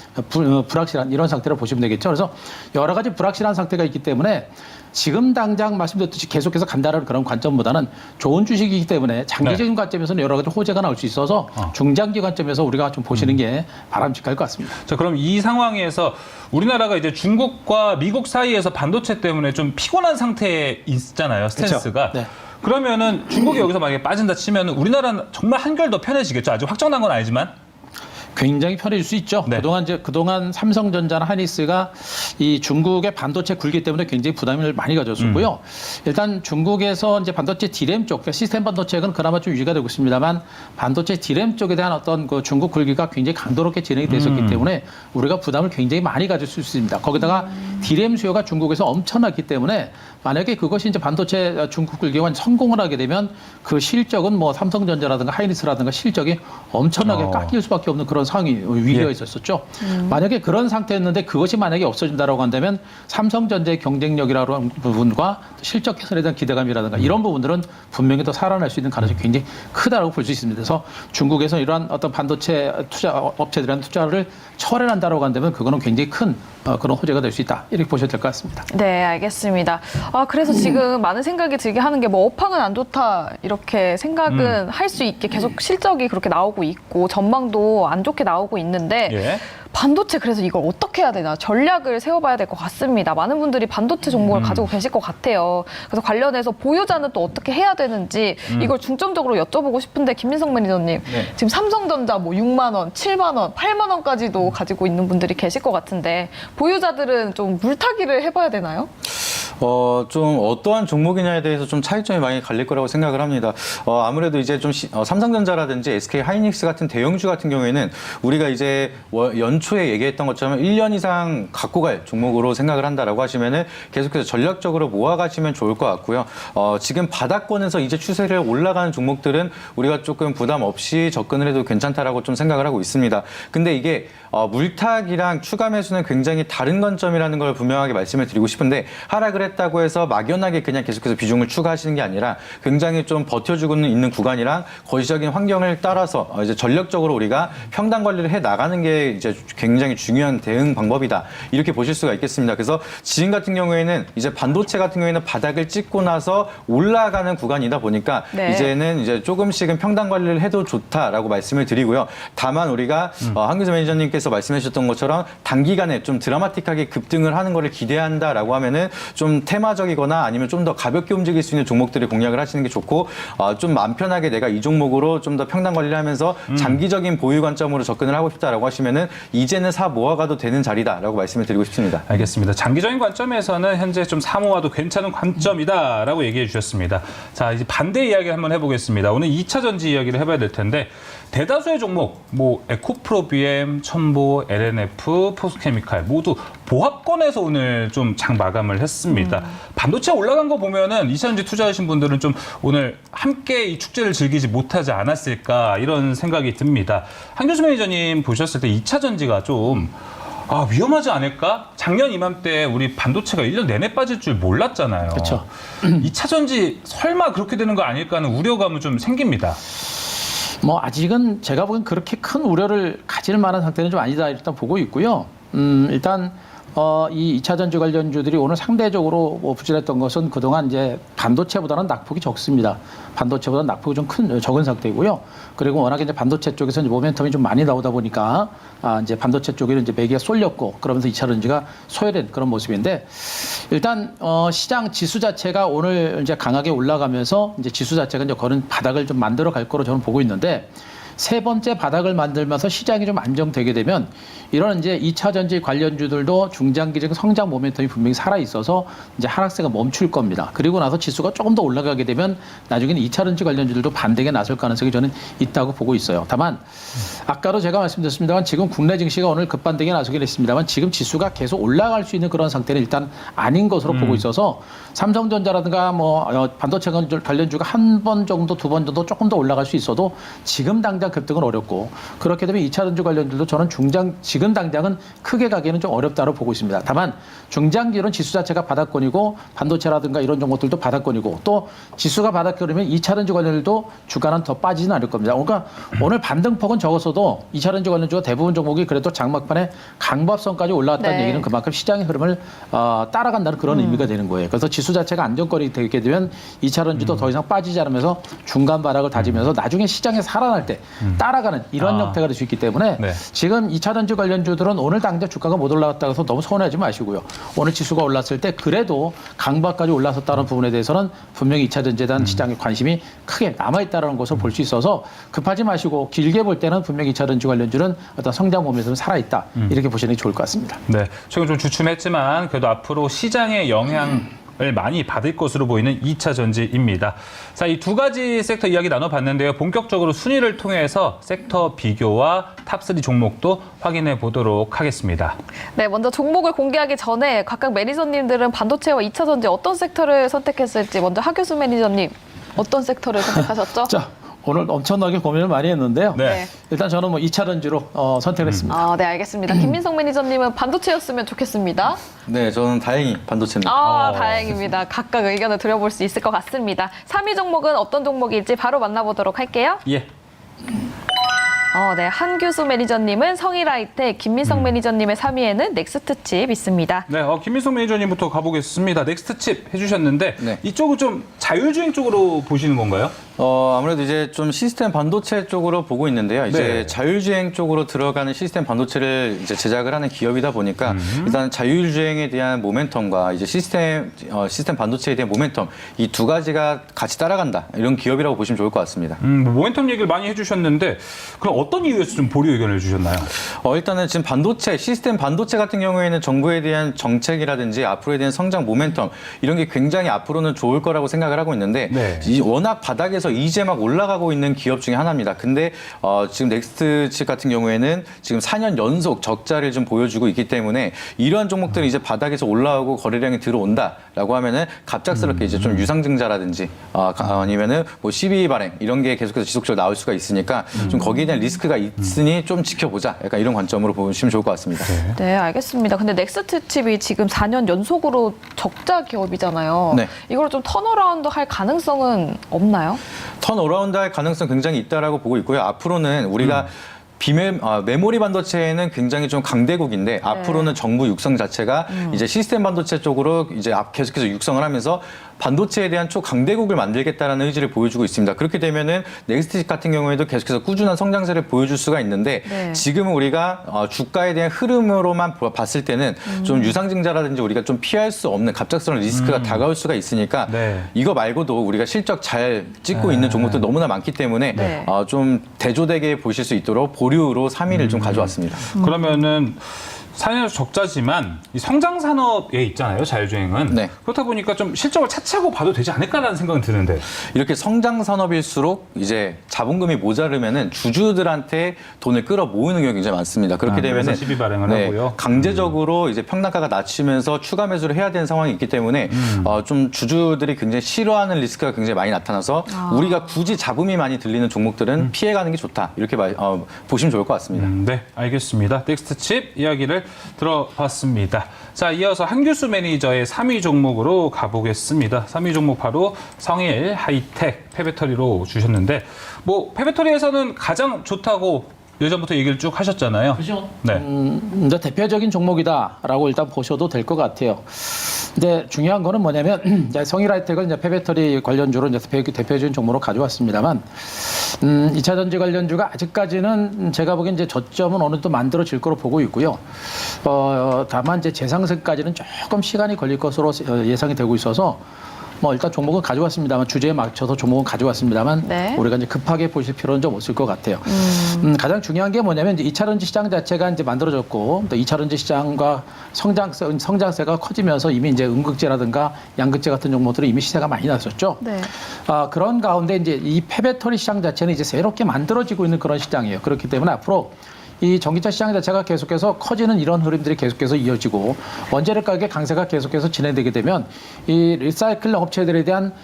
불확실한 이런 상태로 보시면 되겠죠. 그래서 여러 가지 불확실한 상태가 있기 때문에 지금 당장 말씀드렸듯이 계속해서 간다는 그런 관점보다는 좋은 주식이기 때문에 장기적인 관점에서는 여러 가지 호재가 나올 수 있어서 중장기 관점에서 우리가 좀 보시는 게 바람직할 것 같습니다. 자, 그럼 이 상황에서 우리나라가 이제 중국과 미국 사이에서 반도체 때문에 좀 피곤한 상태에 있잖아요, 스탠스가. 그렇죠. 네. 그러면은 중국이 여기서 만약에 빠진다 치면은 우리나라는 정말 한결 더 편해지겠죠. 아직 확정난 건 아니지만. 굉장히 편해질 수 있죠. 네. 그동안 삼성전자나 하이닉스가 이 중국의 반도체 굴기 때문에 굉장히 부담을 많이 가졌었고요. 일단 중국에서 이제 반도체 디램 쪽, 그러니까 시스템 반도체는 그나마 좀 유지가 되고 있습니다만 반도체 디램 쪽에 대한 어떤 그 중국 굴기가 굉장히 강도롭게 진행이 됐었기 때문에 우리가 부담을 굉장히 많이 가질 수 있습니다. 거기다가 디램 수요가 중국에서 엄청났기 때문에 만약에 그것이 이제 반도체 중국 굴기가 성공을 하게 되면 그 실적은 뭐 삼성전자라든가 하이닉스라든가 실적이 엄청나게 깎일 수밖에 없는 그런 상황이 위기가 예. 있었었죠. 만약에 그런 상태였는데 그것이 만약에 없어진다라고 한다면 삼성전자의 경쟁력이라는 부분과 실적 개선에 대한 기대감이라든가 이런 부분들은 분명히 더 살아날 수 있는 가능성이 굉장히 크다라고 볼 수 있습니다. 그래서 중국에서 이러한 어떤 반도체 투자 업체들한 투자를 철회한다라고 한다면 그거는 굉장히 큰 그런 호재가 될 수 있다. 이렇게 보셔도 될 것 같습니다. 네, 알겠습니다. 그래서 지금 많은 생각이 들게 하는 게 뭐 업황은 안 좋다 이렇게 생각은 할 수 있게 계속 실적이 그렇게 나오고 있고 전망도 안 좋게 나오고 있는데 예. 반도체 그래서 이걸 어떻게 해야 되나 전략을 세워봐야 될 것 같습니다. 많은 분들이 반도체 종목을 가지고 계실 것 같아요. 그래서 관련해서 보유자는 또 어떻게 해야 되는지 이걸 중점적으로 여쭤보고 싶은데 김민석 매니저님 네. 지금 삼성전자 뭐 6만 원, 7만 원, 8만 원까지도 가지고 있는 분들이 계실 것 같은데 보유자들은 좀 물타기를 해봐야 되나요? 좀 어떠한 종목이냐에 대해서 좀 차이점이 많이 갈릴 거라고 생각을 합니다. 아무래도 이제 좀 삼성전자라든지 SK 하이닉스 같은 대형주 같은 경우에는 우리가 이제 연초에 얘기했던 것처럼 1년 이상 갖고 갈 종목으로 생각을 한다라고 하시면은 계속해서 전략적으로 모아가시면 좋을 것 같고요. 지금 바닥권에서 이제 추세를 올라가는 종목들은 우리가 조금 부담 없이 접근을 해도 괜찮다라고 좀 생각을 하고 있습니다. 근데 이게 물타기랑 추가 매수는 굉장히 다른 관점이라는 걸 분명하게 말씀을 드리고 싶은데 하락을 했다고 해서 막연하게 그냥 계속해서 비중을 추가하시는 게 아니라 굉장히 좀 버텨주고는 있는 구간이랑 거시적인 환경을 따라서 이제 전략적으로 우리가 평단 관리를 해 나가는 게 이제 굉장히 중요한 대응 방법이다. 이렇게 보실 수가 있겠습니다. 그래서 지금 같은 경우에는 이제 반도체 같은 경우에는 바닥을 찍고 나서 올라가는 구간이다 보니까 네. 이제는 이제 조금씩은 평단 관리를 해도 좋다라고 말씀을 드리고요. 다만 우리가 한규수 매니저님께서 말씀해 주셨던 것처럼 단기간에 좀 드라마틱하게 급등을 하는 거를 기대한다라고 하면은 좀 테마적이거나 아니면 좀 더 가볍게 움직일 수 있는 종목들을 공략을 하시는 게 좋고 좀 마음 편하게 내가 이 종목으로 좀 더 평단 관리를 하면서 장기적인 보유 관점으로 접근을 하고 싶다라고 하시면은 이제는 사 모아가도 되는 자리다라고 말씀을 드리고 싶습니다. 알겠습니다. 장기적인 관점에서는 현재 좀 사모아도 괜찮은 관점이다라고 얘기해 주셨습니다. 자, 이제 반대 이야기 한번 해보겠습니다. 오늘 2차 전지 이야기를 해봐야 될 텐데 대다수의 종목, 뭐 에코프로비엠, 첨보, LNF, 포스케미칼 모두 보합권에서 오늘 좀 장 마감을 했습니다. 반도체 올라간 거 보면은 2차 전지 투자하신 분들은 좀 오늘 함께 이 축제를 즐기지 못하지 않았을까 이런 생각이 듭니다. 한교수 매니저님 보셨을 때 2차 전지가 좀 위험하지 않을까? 작년 이맘때 우리 반도체가 1년 내내 빠질 줄 몰랐잖아요. 그렇죠. 2차 전지 설마 그렇게 되는 거 아닐까 하는 우려감은 좀 생깁니다. 뭐 아직은 제가 보기엔 그렇게 큰 우려를 가질 만한 상태는 좀 아니다 일단 보고 있고요. 일단 이 2차 전지 관련주들이 오늘 상대적으로 뭐 부진했던 것은 그동안 이제 반도체보다는 낙폭이 적습니다. 반도체보다는 낙폭이 좀 적은 상태이고요. 그리고 워낙에 이제 반도체 쪽에서 이제 모멘텀이 좀 많이 나오다 보니까 이제 반도체 쪽에는 이제 매기가 쏠렸고 그러면서 2차 전지가 소외된 그런 모습인데 일단 시장 지수 자체가 오늘 이제 강하게 올라가면서 이제 지수 자체가 이제 그런 바닥을 좀 만들어 갈 거로 저는 보고 있는데 세 번째 바닥을 만들면서 시장이 좀 안정되게 되면 이런 이제 2차 전지 관련주들도 중장기적인 성장 모멘텀이 분명히 살아 있어서 이제 하락세가 멈출 겁니다. 그리고 나서 지수가 조금 더 올라가게 되면 나중에는 2차 전지 관련주들도 반등에 나설 가능성이 저는 있다고 보고 있어요. 다만 아까도 제가 말씀드렸습니다만 지금 국내 증시가 오늘 급반등에 나서긴 했습니다만 지금 지수가 계속 올라갈 수 있는 그런 상태는 일단 아닌 것으로 보고 있어서 삼성전자라든가 뭐 반도체 관련주가 한 번 정도, 두 번 정도 조금 더 올라갈 수 있어도 지금 당장 급등은 어렵고 그렇게 되면 2차 전지 관련들도 저는 지금 당장은 크게 가기에는 좀 어렵다고 보고 있습니다. 다만 중장기로는 지수 자체가 바닥권이고 반도체라든가 이런 종목들도 바닥권이고 또 지수가 바닥권이면 2차 전지 관련들도 주가는 더 빠지지는 않을 겁니다. 그러니까 오늘 반등폭은 적었어도 2차 전지 관련주가 대부분 종목이 그래도 장막판에 강밥선까지 올라왔다는 네. 얘기는 그만큼 시장의 흐름을 따라간다는 그런 의미가 되는 거예요. 그래서 지수 자체가 안정권이 되게 되면 2차 전지도 더 이상 빠지지 않으면서 중간 바닥을 다지면서 나중에 시장에 살아날 때 따라가는 이런 형태가 될 수 있기 때문에 네. 지금 2차 전지 관련주들은 오늘 당장 주가가 못 올라갔다고 해서 너무 서운하지 마시고요. 오늘 지수가 올랐을 때 그래도 강박까지 올라섰다는 부분에 대해서는 분명히 2차 전지에 대한 시장의 관심이 크게 남아있다는 것을 볼 수 있어서 급하지 마시고 길게 볼 때는 분명히 2차 전지 관련주는 어떤 성장 모멘텀이 살아있다. 이렇게 보시는 게 좋을 것 같습니다. 네, 최근 좀 주춤했지만 그래도 앞으로 시장의 영향을 많이 받을 것으로 보이는 2차 전지입니다. 자, 이 두 가지 섹터 이야기 나눠봤는데요. 본격적으로 순위를 통해서 섹터 비교와 탑3 종목도 확인해 보도록 하겠습니다. 네, 먼저 종목을 공개하기 전에 각각 매니저님들은 반도체와 2차 전지 어떤 섹터를 선택했을지 먼저 하교수 매니저님 어떤 섹터를 선택하셨죠? 자, 오늘 엄청나게 고민을 많이 했는데요. 네. 일단 저는 뭐 2차 전지로 선택했습니다. 네, 알겠습니다. 김민성 매니저님은 반도체였으면 좋겠습니다. 네, 저는 다행히 반도체입니다. 다행입니다. 각각 의견을 드려볼 수 있을 것 같습니다. 3위 종목은 어떤 종목일지 바로 만나보도록 할게요. 예. 네, 한규수 매니저님은 성일아이텍, 김민성 매니저님의 3위에는 넥스트칩 있습니다. 네, 김민성 매니저님부터 가보겠습니다. 넥스트칩 해주셨는데 네. 이쪽은 좀 자율주행 쪽으로 보시는 건가요? 아무래도 이제 좀 시스템 반도체 쪽으로 보고 있는데요. 이제 네. 자율주행 쪽으로 들어가는 시스템 반도체를 이제 제작을 하는 기업이다 보니까 일단 자율주행에 대한 모멘텀과 이제 시스템 반도체에 대한 모멘텀 이 두 가지가 같이 따라간다 이런 기업이라고 보시면 좋을 것 같습니다. 모멘텀 얘기를 많이 해주셨는데 그럼 어떤 이유에서 좀 보류 의견을 주셨나요? 일단은 지금 시스템 반도체 같은 경우에는 정부에 대한 정책이라든지 앞으로에 대한 성장 모멘텀 이런 게 굉장히 앞으로는 좋을 거라고 생각을 하고 있는데 네. 워낙 바닥에서 이제 막 올라가고 있는 기업 중에 하나입니다. 근데 지금 넥스트 칩 같은 경우에는 지금 4년 연속 적자를 좀 보여주고 있기 때문에 이러한 종목들이 이제 바닥에서 올라오고 거래량이 들어온다라고 하면은 갑작스럽게 이제 좀 유상증자라든지 아니면은 뭐 CB 발행 이런 게 계속해서 지속적으로 나올 수가 있으니까 좀 거기에 대한 리스크가 있으니 좀 지켜보자. 약간 이런 관점으로 보시면 좋을 것 같습니다. 네, 알겠습니다. 근데 넥스트 칩이 지금 4년 연속으로 적자 기업이잖아요. 네. 이걸 좀 턴어라운드 할 가능성은 없나요? 턴어라운드 할 가능성 굉장히 있다라고 보고 있고요. 앞으로는 우리가 메모리 반도체는 굉장히 좀 강대국인데 앞으로는 정부 육성 자체가 이제 시스템 반도체 쪽으로 이제 계속해서 육성을 하면서 반도체에 대한 초강대국을 만들겠다라는 의지를 보여주고 있습니다. 그렇게 되면은 넥스트 같은 경우에도 계속해서 꾸준한 성장세를 보여줄 수가 있는데 네. 지금은 우리가 주가에 대한 흐름으로만 봤을 때는 좀 유상증자라든지 우리가 좀 피할 수 없는 갑작스러운 리스크가 다가올 수가 있으니까 네. 이거 말고도 우리가 실적 잘 찍고 있는 종목들 너무나 많기 때문에 네. 좀 대조되게 보실 수 있도록 보류로 3위를 좀 가져왔습니다. 그러면은 4년 적자지만 이 성장 산업에 있잖아요, 자율주행은. 네. 그렇다 보니까 좀 실적을 차치하고 봐도 되지 않을까라는 생각은 드는데. 이렇게 성장 산업일수록 이제 자본금이 모자르면은 주주들한테 돈을 끌어 모으는 경우가 굉장히 많습니다. 그렇게 되면은 그래서 시비 발행을 하고요. 강제적으로 이제 평단가가 낮추면서 추가 매수를 해야 되는 상황이 있기 때문에 좀 주주들이 굉장히 싫어하는 리스크가 굉장히 많이 나타나서 우리가 굳이 잡음이 많이 들리는 종목들은 피해가는 게 좋다. 이렇게 보시면 좋을 것 같습니다. 네, 알겠습니다. 넥스트 칩 이야기를 들어봤습니다. 자, 이어서 한규수 매니저의 3위 종목으로 가보겠습니다. 3위 종목 바로 성일 하이텍 폐배터리로 주셨는데 뭐 폐배터리에서는 가장 좋다고 예전부터 얘기를 쭉 하셨잖아요. 그죠? 네. 이제 대표적인 종목이다라고 일단 보셔도 될 것 같아요. 근데 중요한 거는 뭐냐면 이제 성일 하이텍은 이제 폐배터리 관련주로 이제 대표적인 종목으로 가져왔습니다만 2차 전지 관련주가 아직까지는 제가 보기엔 이제 저점은 어느 정도 만들어질 거로 보고 있고요. 다만 이제 재상승까지는 조금 시간이 걸릴 것으로 예상이 되고 있어서 뭐 일단 종목은 가져왔습니다만 주제에 맞춰서 종목은 가져왔습니다만 네. 우리가 이제 급하게 보실 필요는 좀 없을 것 같아요. 가장 중요한 게 뭐냐면 이제 2차 전지 시장 자체가 이제 만들어졌고 또 2차 전지 시장과 성장세가 커지면서 이미 이제 음극재라든가 양극재 같은 종목들이 이미 시세가 많이 났었죠. 네. 그런 가운데 이제 이 폐배터리 시장 자체는 이제 새롭게 만들어지고 있는 그런 시장이에요. 그렇기 때문에 앞으로 이 전기차 시장 자체가 계속해서 커지는 이런 흐름들이 계속해서 이어지고 원재료 가격의 강세가 계속해서 진행되게 되면 이 리사이클 업체들에 대한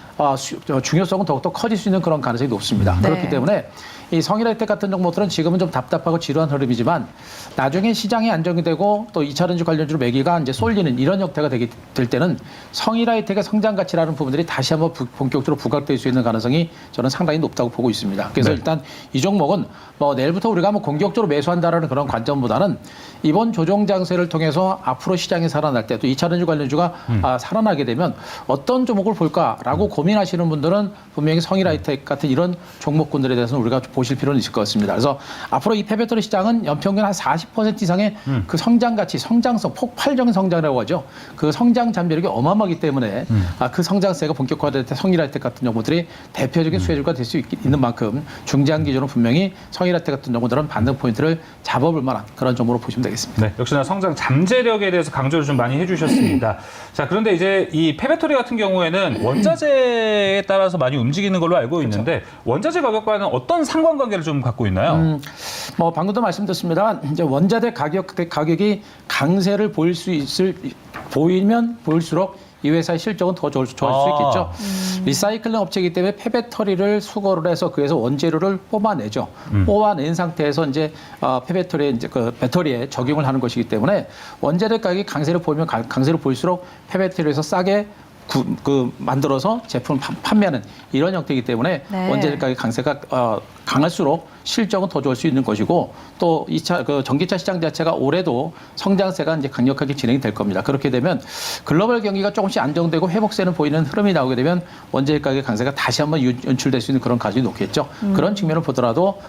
중요성은 더욱더 커질 수 있는 그런 가능성이 높습니다. 네. 그렇기 때문에 이 성일 하이텍 같은 종목들은 지금은 좀 답답하고 지루한 흐름이지만 나중에 시장이 안정이 되고 또 2차 전지 관련주로 매기가 이제 쏠리는 이런 형태가 될 때는 성일 하이텍의 성장 가치라는 부분들이 다시 한번 본격적으로 부각될 수 있는 가능성이 저는 상당히 높다고 보고 있습니다. 그래서 네. 일단 이 종목은 뭐 내일부터 우리가 뭐 공격적으로 매수한다라는 그런 관점보다는 이번 조정 장세를 통해서 앞으로 시장이 살아날 때 또 2차 전지 관련주가 살아나게 되면 어떤 종목을 볼까라고 고민하시는 분들은 분명히 성일 하이텍 같은 이런 종목군들에 대해서는 우리가 보실 필요는 있을 것 같습니다. 그래서 앞으로 이 폐배터리 시장은 연평균 한 40% 이상의 그 성장 가치, 성장성, 폭발적인 성장이라고 하죠. 그 성장 잠재력이 어마어마하기 때문에 그 성장세가 본격화될 때 성일 하이텍 같은 종목들이 대표적인 수혜주가 될 수 있는 만큼 중장기 기준으로 분명히 성일 하이텍 같은 종목들은 반등 포인트를 잡아볼 만한 그런 종목으로 보시면 되겠습니다. 네, 역시나 성장 잠재력에 대해서 강조를 좀 많이 해주셨습니다. 자, 그런데 이제 이 폐배터리 같은 경우에는 원자재에 따라서 많이 움직이는 걸로 알고 있는데 원자재 가격과는 어떤 상관관계를 좀 갖고 있나요? 뭐 방금도 말씀드렸습니다만 이제 원자재 가격이 강세를 보이면 보일수록 이 회사의 실적은 더 좋을 수 있겠죠. 리사이클링 업체이기 때문에 폐배터리를 수거를 해서 그에서 원재료를 뽑아내죠. 뽑아낸 상태에서 이제 폐배터리에 이제 그 배터리에 적용을 하는 것이기 때문에 원재료 가격이 강세를 보이면 강세를 보일수록 폐배터리에서 싸게 만들어서 제품을 판매하는 이런 형태이기 때문에 네. 원재료 가격 강세가 강할수록 실적은 더 좋을 수 있는 것이고 또 2차 그 전기차 시장 자체가 올해도 성장세가 이제 강력하게 진행이 될 겁니다. 그렇게 되면 글로벌 경기가 조금씩 안정되고 회복세는 보이는 흐름이 나오게 되면 원재료 가격 강세가 다시 한번 연출될 수 있는 그런 가능성이 높겠죠. 그런 측면을 보더라도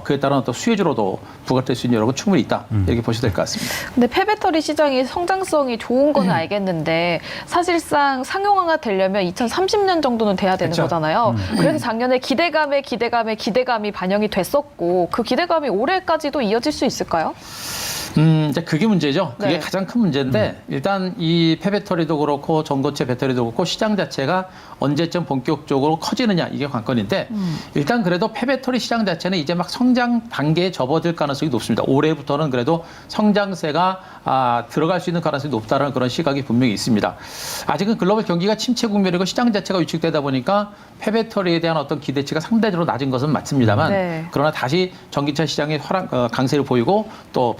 그에 따른 어떤 수혜주로도 부각될 수 있는 여력은 충분히 있다. 이렇게 보셔도 될 것 같습니다. 근데 폐배터리 시장이 성장성이 좋은 거는 알겠는데 사실상 상용화가 되려면 2030년 정도는 돼야 되는 그렇죠. 거잖아요. 그래서 작년에 기대감이 반영이 됐었고 그 기대감이 올해까지도 이어질 수 있을까요? 이제 그게 문제죠. 그게 네. 가장 큰 문제인데 일단 이 폐배터리도 그렇고 전고체 배터리도 그렇고 시장 자체가 언제쯤 본격적으로 커지느냐 이게 관건인데 일단 그래도 폐배터리 시장 자체는 이제 막 성장 단계에 접어들 가능성이 높습니다. 올해부터는 그래도 성장세가 들어갈 수 있는 가능성이 높다는 그런 시각이 분명히 있습니다. 아직은 글로벌 경기가 침체 국면이고 시장 자체가 위축되다 보니까 폐배터리에 대한 어떤 기대치가 상대적으로 낮은 것은 맞습니다만 네. 그러나 다시 전기차 시장의 강세를 보이고 또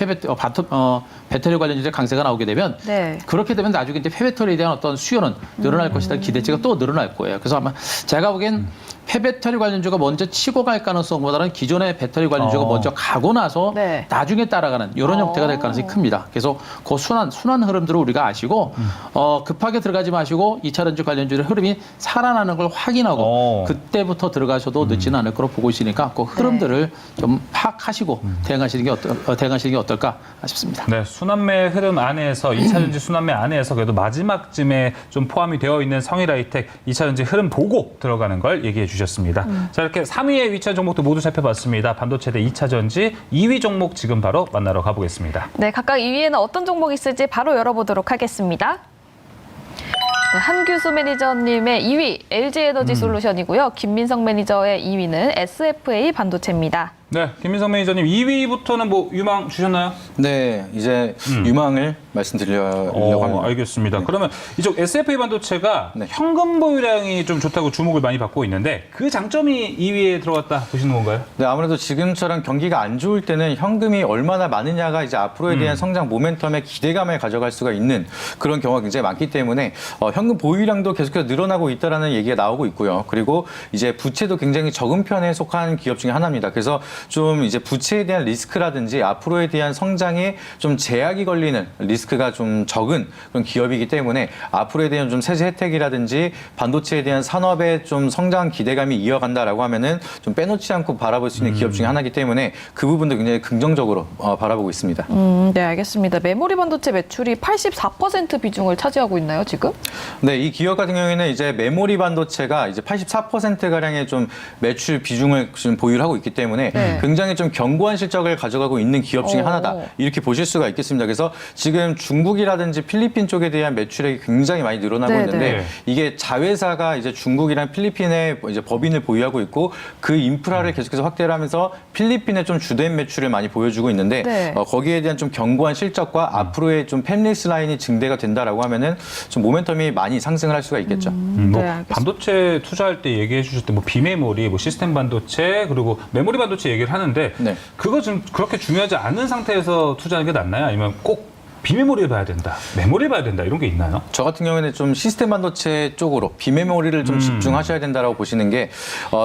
배터리 관련주의 강세가 나오게 되면 네. 그렇게 되면 나중에 이제 폐배터리에 대한 어떤 수요는 늘어날 것이다 기대치가 또 늘어날 거예요. 그래서 아마 제가 보기엔 폐배터리 관련주가 먼저 치고 갈 가능성보다는 기존의 배터리 관련주가 먼저 가고 나서 네. 나중에 따라가는 이런 형태가 될 가능성이 큽니다. 그래서 그 순환 흐름들을 우리가 아시고 급하게 들어가지 마시고 2차 전지 관련주의 흐름이 살아나는 걸 확인하고 그때부터 들어가셔도 늦지는 않을 거로 보고 있으니까 그 흐름들을 좀 파악하시고 대응하시는 게 어떨까 싶습니다. 네, 순환매 흐름 안에서 2차 전지 순환매 안에서 그래도 마지막쯤에 좀 포함이 되어 있는 성일하이텍 2차 전지 흐름 보고 들어가는 걸 얘기해 주셨습니다. 자, 이렇게 3위에 위치한 종목도 모두 살펴봤습니다. 반도체 대 2차 전지 2위 종목 지금 바로 만나러 가보겠습니다. 네, 각각 2위에는 어떤 종목이 있을지 바로 열어보도록 하겠습니다. 네, 한규수 매니저님의 2위 LG에너지 솔루션이고요. 김민성 매니저의 2위는 SFA 반도체입니다. 네, 김민성 매니저님 2위부터는 뭐 유망 주셨나요? 네, 이제 유망을 말씀드리려고 합니다. 알겠습니다. 네. 그러면 이쪽 SFA 반도체가 네. 현금 보유량이 좀 좋다고 주목을 많이 받고 있는데 그 장점이 2위에 들어갔다 보시는 건가요? 네, 아무래도 지금처럼 경기가 안 좋을 때는 현금이 얼마나 많으냐가 이제 앞으로에 대한 성장 모멘텀의 기대감을 가져갈 수가 있는 그런 경우가 굉장히 많기 때문에 현금 보유량도 계속해서 늘어나고 있다라는 얘기가 나오고 있고요. 그리고 이제 부채도 굉장히 적은 편에 속한 기업 중에 하나입니다. 그래서 좀 이제 부채에 대한 리스크라든지 앞으로에 대한 성장에 좀 제약이 걸리는 리스크가 좀 적은 그런 기업이기 때문에 앞으로에 대한 좀 세제 혜택이라든지 반도체에 대한 산업의 좀 성장 기대감이 이어간다라고 하면은 좀 빼놓지 않고 바라볼 수 있는 기업 중에 하나이기 때문에 그 부분도 굉장히 긍정적으로 바라보고 있습니다. 네, 알겠습니다. 메모리 반도체 매출이 84% 비중을 차지하고 있나요, 지금? 네, 이 기업 같은 경우에는 이제 메모리 반도체가 이제 84%가량의 좀 매출 비중을 지금 보유를 하고 있기 때문에 네. 굉장히 좀 견고한 실적을 가져가고 있는 기업 중에 하나다. 이렇게 보실 수가 있겠습니다. 그래서 지금 중국이라든지 필리핀 쪽에 대한 매출액이 굉장히 많이 늘어나고 네, 있는데 네. 이게 자회사가 이제 중국이랑 필리핀에 이제 법인을 보유하고 있고 그 인프라를 계속해서 확대를 하면서 필리핀에 좀 주된 매출을 많이 보여주고 있는데 네. 거기에 대한 좀 견고한 실적과 앞으로의 좀 팹리스 라인이 증대가 된다라고 하면은 좀 모멘텀이 많이 상승을 할 수가 있겠죠. 뭐 네, 알겠습니다. 반도체 투자할 때 얘기해 주셨던 뭐 비메모리, 뭐 시스템 반도체 그리고 메모리 반도체 얘기를 하는데 네. 그거 좀 그렇게 중요하지 않은 상태에서 투자하는 게 낫나요? 아니면 꼭 비메모리를 봐야 된다, 메모리를 봐야 된다 이런 게 있나요? 저 같은 경우에는 좀 시스템 반도체 쪽으로 비메모리를 좀 집중하셔야 된다라고 보시는 게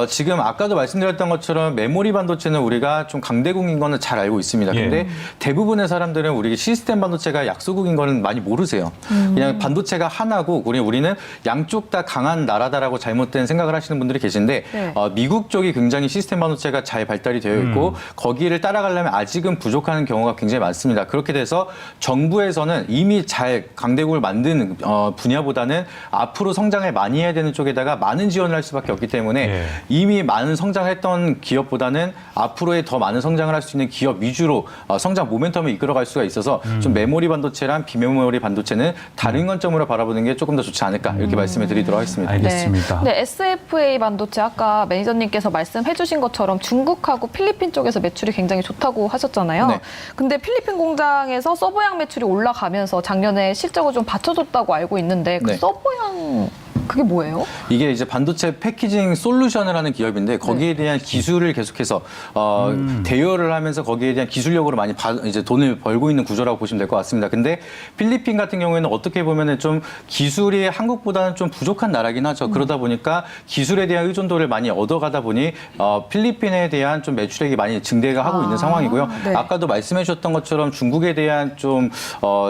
지금 아까도 말씀드렸던 것처럼 메모리 반도체는 우리가 좀 강대국인 거는 잘 알고 있습니다. 예. 근데 대부분의 사람들은 우리 시스템 반도체가 약소국인 거는 많이 모르세요. 그냥 반도체가 하나고 우리는 양쪽 다 강한 나라다라고 잘못된 생각을 하시는 분들이 계신데 네. 미국 쪽이 굉장히 시스템 반도체가 잘 발달이 되어 있고 거기를 따라가려면 아직은 부족한 경우가 굉장히 많습니다. 그렇게 돼서 정부에서는 이미 잘 강대국을 만드는 분야보다는 앞으로 성장을 많이 해야 되는 쪽에다가 많은 지원을 할 수밖에 없기 때문에 예. 이미 많은 성장했던 기업보다는 앞으로의 더 많은 성장을 할 수 있는 기업 위주로 성장 모멘텀을 이끌어갈 수가 있어서 좀 메모리 반도체랑 비메모리 반도체는 다른 관점으로 바라보는 게 조금 더 좋지 않을까 이렇게 말씀을 드리도록 하겠습니다. 알겠습니다. 네, SFA 반도체 아까 매니저님께서 말씀해주신 것처럼 중국하고 필리핀 쪽에서 매출이 굉장히 좋다고 하셨잖아요. 네. 근데 필리핀 공장에서 서버양 매출이 올라가면서 작년에 실적을 좀 받쳐줬다고 알고 있는데 그 네. 서버양 그게 뭐예요? 이게 이제 반도체 패키징 솔루션을 하는 기업인데 거기에 대한 기술을 계속해서 대여를 하면서 거기에 대한 기술력으로 많이 이제 돈을 벌고 있는 구조라고 보시면 될 것 같습니다. 근데 필리핀 같은 경우에는 어떻게 보면은 좀 기술이 한국보다는 좀 부족한 나라긴 하죠. 그러다 보니까 기술에 대한 의존도를 많이 얻어가다 보니 필리핀에 대한 좀 매출액이 많이 증대가 하고 있는 상황이고요. 네. 아까도 말씀해 주셨던 것처럼 중국에 대한 좀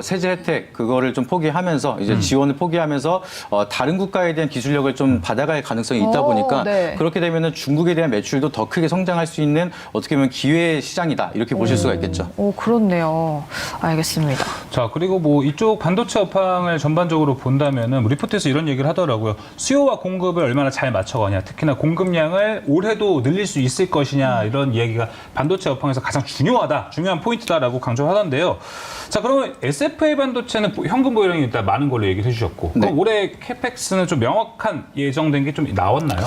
세제 혜택 그거를 좀 포기하면서 이제 지원을 포기하면서 다른 국가에 대한 기술력을 좀 받아갈 가능성이 있다 보니까 네. 그렇게 되면은 중국에 대한 매출도 더 크게 성장할 수 있는 어떻게 보면 기회의 시장이다 이렇게 보실 수가 있겠죠. 오, 그렇네요. 알겠습니다. 자, 그리고 뭐 이쪽 반도체 업황을 전반적으로 본다면은 리포트에서 이런 얘기를 하더라고요. 수요와 공급을 얼마나 잘 맞춰가냐, 특히나 공급량을 올해도 늘릴 수 있을 것이냐 이런 이야기가 반도체 업황에서 가장 중요한 포인트다라고 강조하던데요. 자, 그러면 SFA 반도체는 현금 보유량이 일단 많은 걸로 얘기를 해주셨고, 그럼 올해 캐펙스는 좀 명확한 예정된 게 좀 나왔나요?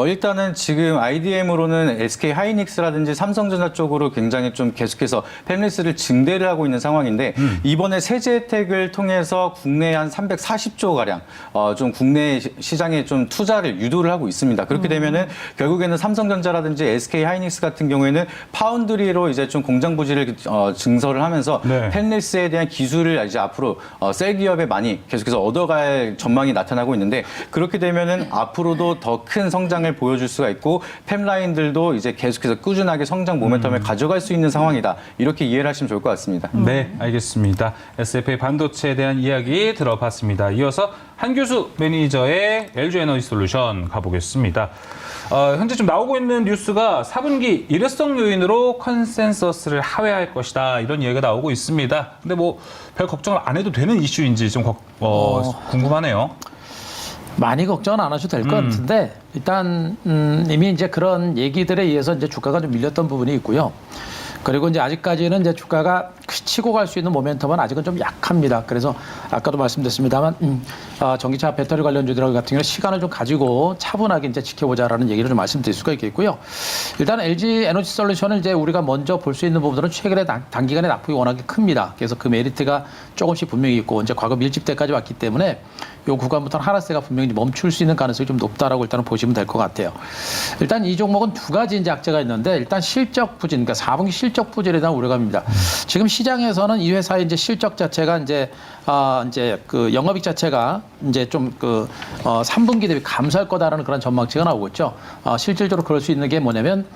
일단은 지금 IDM으로는 SK 하이닉스라든지 삼성전자 쪽으로 굉장히 좀 계속해서 팹리스를 증대를 하고 있는 상황인데 이번에 세제 혜택을 통해서 국내에 한 340조 가량 좀 국내 시장에 좀 투자를 유도를 하고 있습니다. 그렇게 되면은 결국에는 삼성전자라든지 SK 하이닉스 같은 경우에는 파운드리로 이제 좀 공장 부지를 증설을 하면서 네. 팹리스에 대한 기술을 이제 앞으로 셀 기업에 많이 계속해서 얻어갈 전망이 나타나고 있는데 그렇게 되면은 앞으로도 더 큰 성장을 보여줄 수가 있고 팹라인들도 이제 계속해서 꾸준하게 성장 모멘텀을 가져갈 수 있는 상황이다. 이렇게 이해를 하시면 좋을 것 같습니다. 네, 알겠습니다. SFA 반도체에 대한 이야기 들어봤습니다. 이어서 한규수 매니저의 LG 에너지 솔루션 가보겠습니다. 현재 좀 나오고 있는 뉴스가 4분기 일회성 요인으로 컨센서스를 하회할 것이다 이런 이야기가 나오고 있습니다. 근데 뭐 별 걱정을 안 해도 되는 이슈인지 좀 궁금하네요. 많이 걱정은 안 하셔도 될 것 같은데 일단 이미 이제 그런 얘기들에 의해서 이제 주가가 좀 밀렸던 부분이 있고요. 그리고 이제 아직까지는 이제 주가가 치고 갈 수 있는 모멘텀은 아직은 좀 약합니다. 그래서 아까도 말씀드렸습니다만 전기차 배터리 관련주들 같은 경우는 시간을 좀 가지고 차분하게 이제 지켜보자라는 얘기를 좀 말씀드릴 수가 있겠고요. 일단 LG 에너지 솔루션을 이제 우리가 먼저 볼 수 있는 부분들은 최근에 단기간에 납품이 워낙에 큽니다. 그래서 그 메리트가 조금씩 분명히 있고 이제 과거 밀집 때까지 왔기 때문에 이 구간부터는 하락세가 분명히 멈출 수 있는 가능성이 좀 높다라고 일단은 보시면 될 것 같아요. 일단 이 종목은 두 가지 이제 악재가 있는데 일단 실적 부진, 그러니까 4분기 실적 부진에 대한 우려감입니다. 지금 시장에서는 이 회사의 이제 실적 자체가 이제 그 영업이익 자체가 이제 좀 3분기 대비 감소할 거다라는 그런 전망치가 나오고 있죠. 실질적으로 그럴 수 있는 게 뭐냐면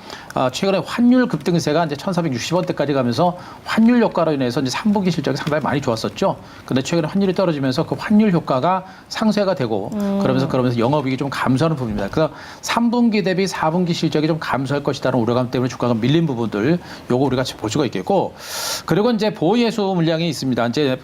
최근에 환율 급등세가 이제 1,460원대까지 가면서 환율 효과로 인해서 이제 3분기 실적이 상당히 많이 좋았었죠. 근데 최근에 환율이 떨어지면서 그 환율 효과가 상쇄가 되고 그러면서 영업이익이 좀 감소하는 부분입니다. 그래서 3분기 대비 4분기 실적이 좀 감소할 것이다라는 우려감 때문에 주가가 밀린 부분들 요거 우리가 볼 수가 있겠고 그리고 이제 보유예수 물량이 있습니다. 이제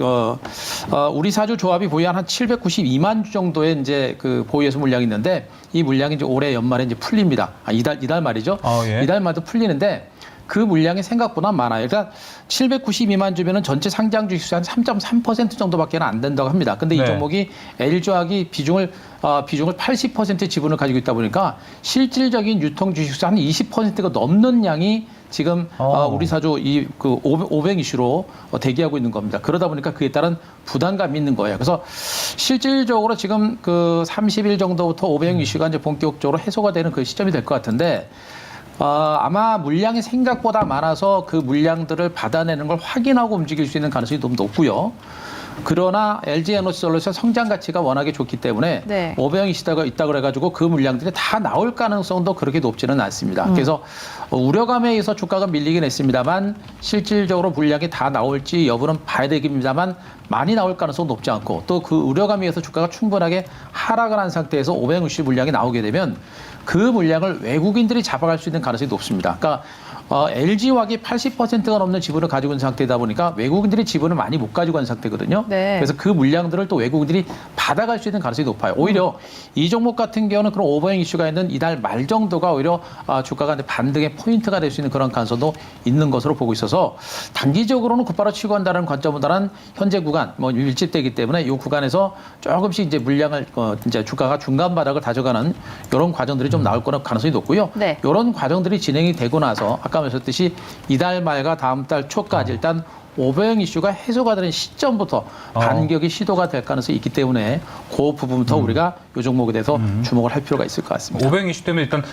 우리 사주 조합이 보유한 한 792만 주 정도의 이제 그 보유예수 물량이 있는데 이 물량이 이제 올해 연말에 이제 풀립니다. 이달 말이죠. 예. 이달 말도 풀리는데 그 물량이 생각보다 많아요. 그러니까 792만 주면은 전체 상장 주식수 한 3.3% 정도밖에 안 된다고 합니다. 근데 이 네. 종목이 LG화학이 비중을 80% 지분을 가지고 있다 보니까 실질적인 유통 주식수 한 20%가 넘는 양이 지금 우리 사주 그 500 이슈로 대기하고 있는 겁니다. 그러다 보니까 그에 따른 부담감이 있는 거예요. 그래서 실질적으로 지금 그 30일 정도부터 500 이슈가 이제 본격적으로 해소가 되는 그 시점이 될 것 같은데 아마 물량이 생각보다 많아서 그 물량들을 받아내는 걸 확인하고 움직일 수 있는 가능성이 너무 높고요. 그러나 LG 에너지 솔루션 성장 가치가 워낙에 좋기 때문에 네. 500이 있다 그래가지고 그 물량들이 다 나올 가능성도 그렇게 높지는 않습니다. 그래서 우려감에 의해서 주가가 밀리긴 했습니다만 실질적으로 물량이 다 나올지 여부는 봐야 되겠습니다만 많이 나올 가능성은 높지 않고 또 그 우려감에 의해서 주가가 충분하게 하락을 한 상태에서 500씩 물량이 나오게 되면 그 물량을 외국인들이 잡아갈 수 있는 가능성이 높습니다. 그러니까 LG화학이 80%가 넘는 지분을 가지고 있는 상태이다 보니까 외국인들이 지분을 많이 못 가지고 있는 상태거든요. 네. 그래서 그 물량들을 또 외국인들이 받아갈 수 있는 가능성이 높아요. 오히려 이 종목 같은 경우는 그런 오버행 이슈가 있는 이달 말 정도가 오히려 주가가 반등의 포인트가 될 수 있는 그런 가능성도 있는 것으로 보고 있어서 단기적으로는 곧바로 치고 간다는 관점보다는 현재 구간 밀집되기 때문에 이 구간에서 조금씩 이제 물량을 이제 주가가 중간 바닥을 다져가는 이런 과정들이 좀 나올 거는 가능성이 높고요. 네. 이런 과정들이 진행이 되고 나서 아까 아까 말씀드렸듯이 이달 말과 다음 달 초까지 일단 오버형 이슈가 해소가 되는 시점부터 반격이 시도가 될 가능성이 있기 때문에 그 부분부터 우리가 이 종목에 대해서 주목을 할 필요가 있을 것 같습니다. 오백 이슈 때문에 일단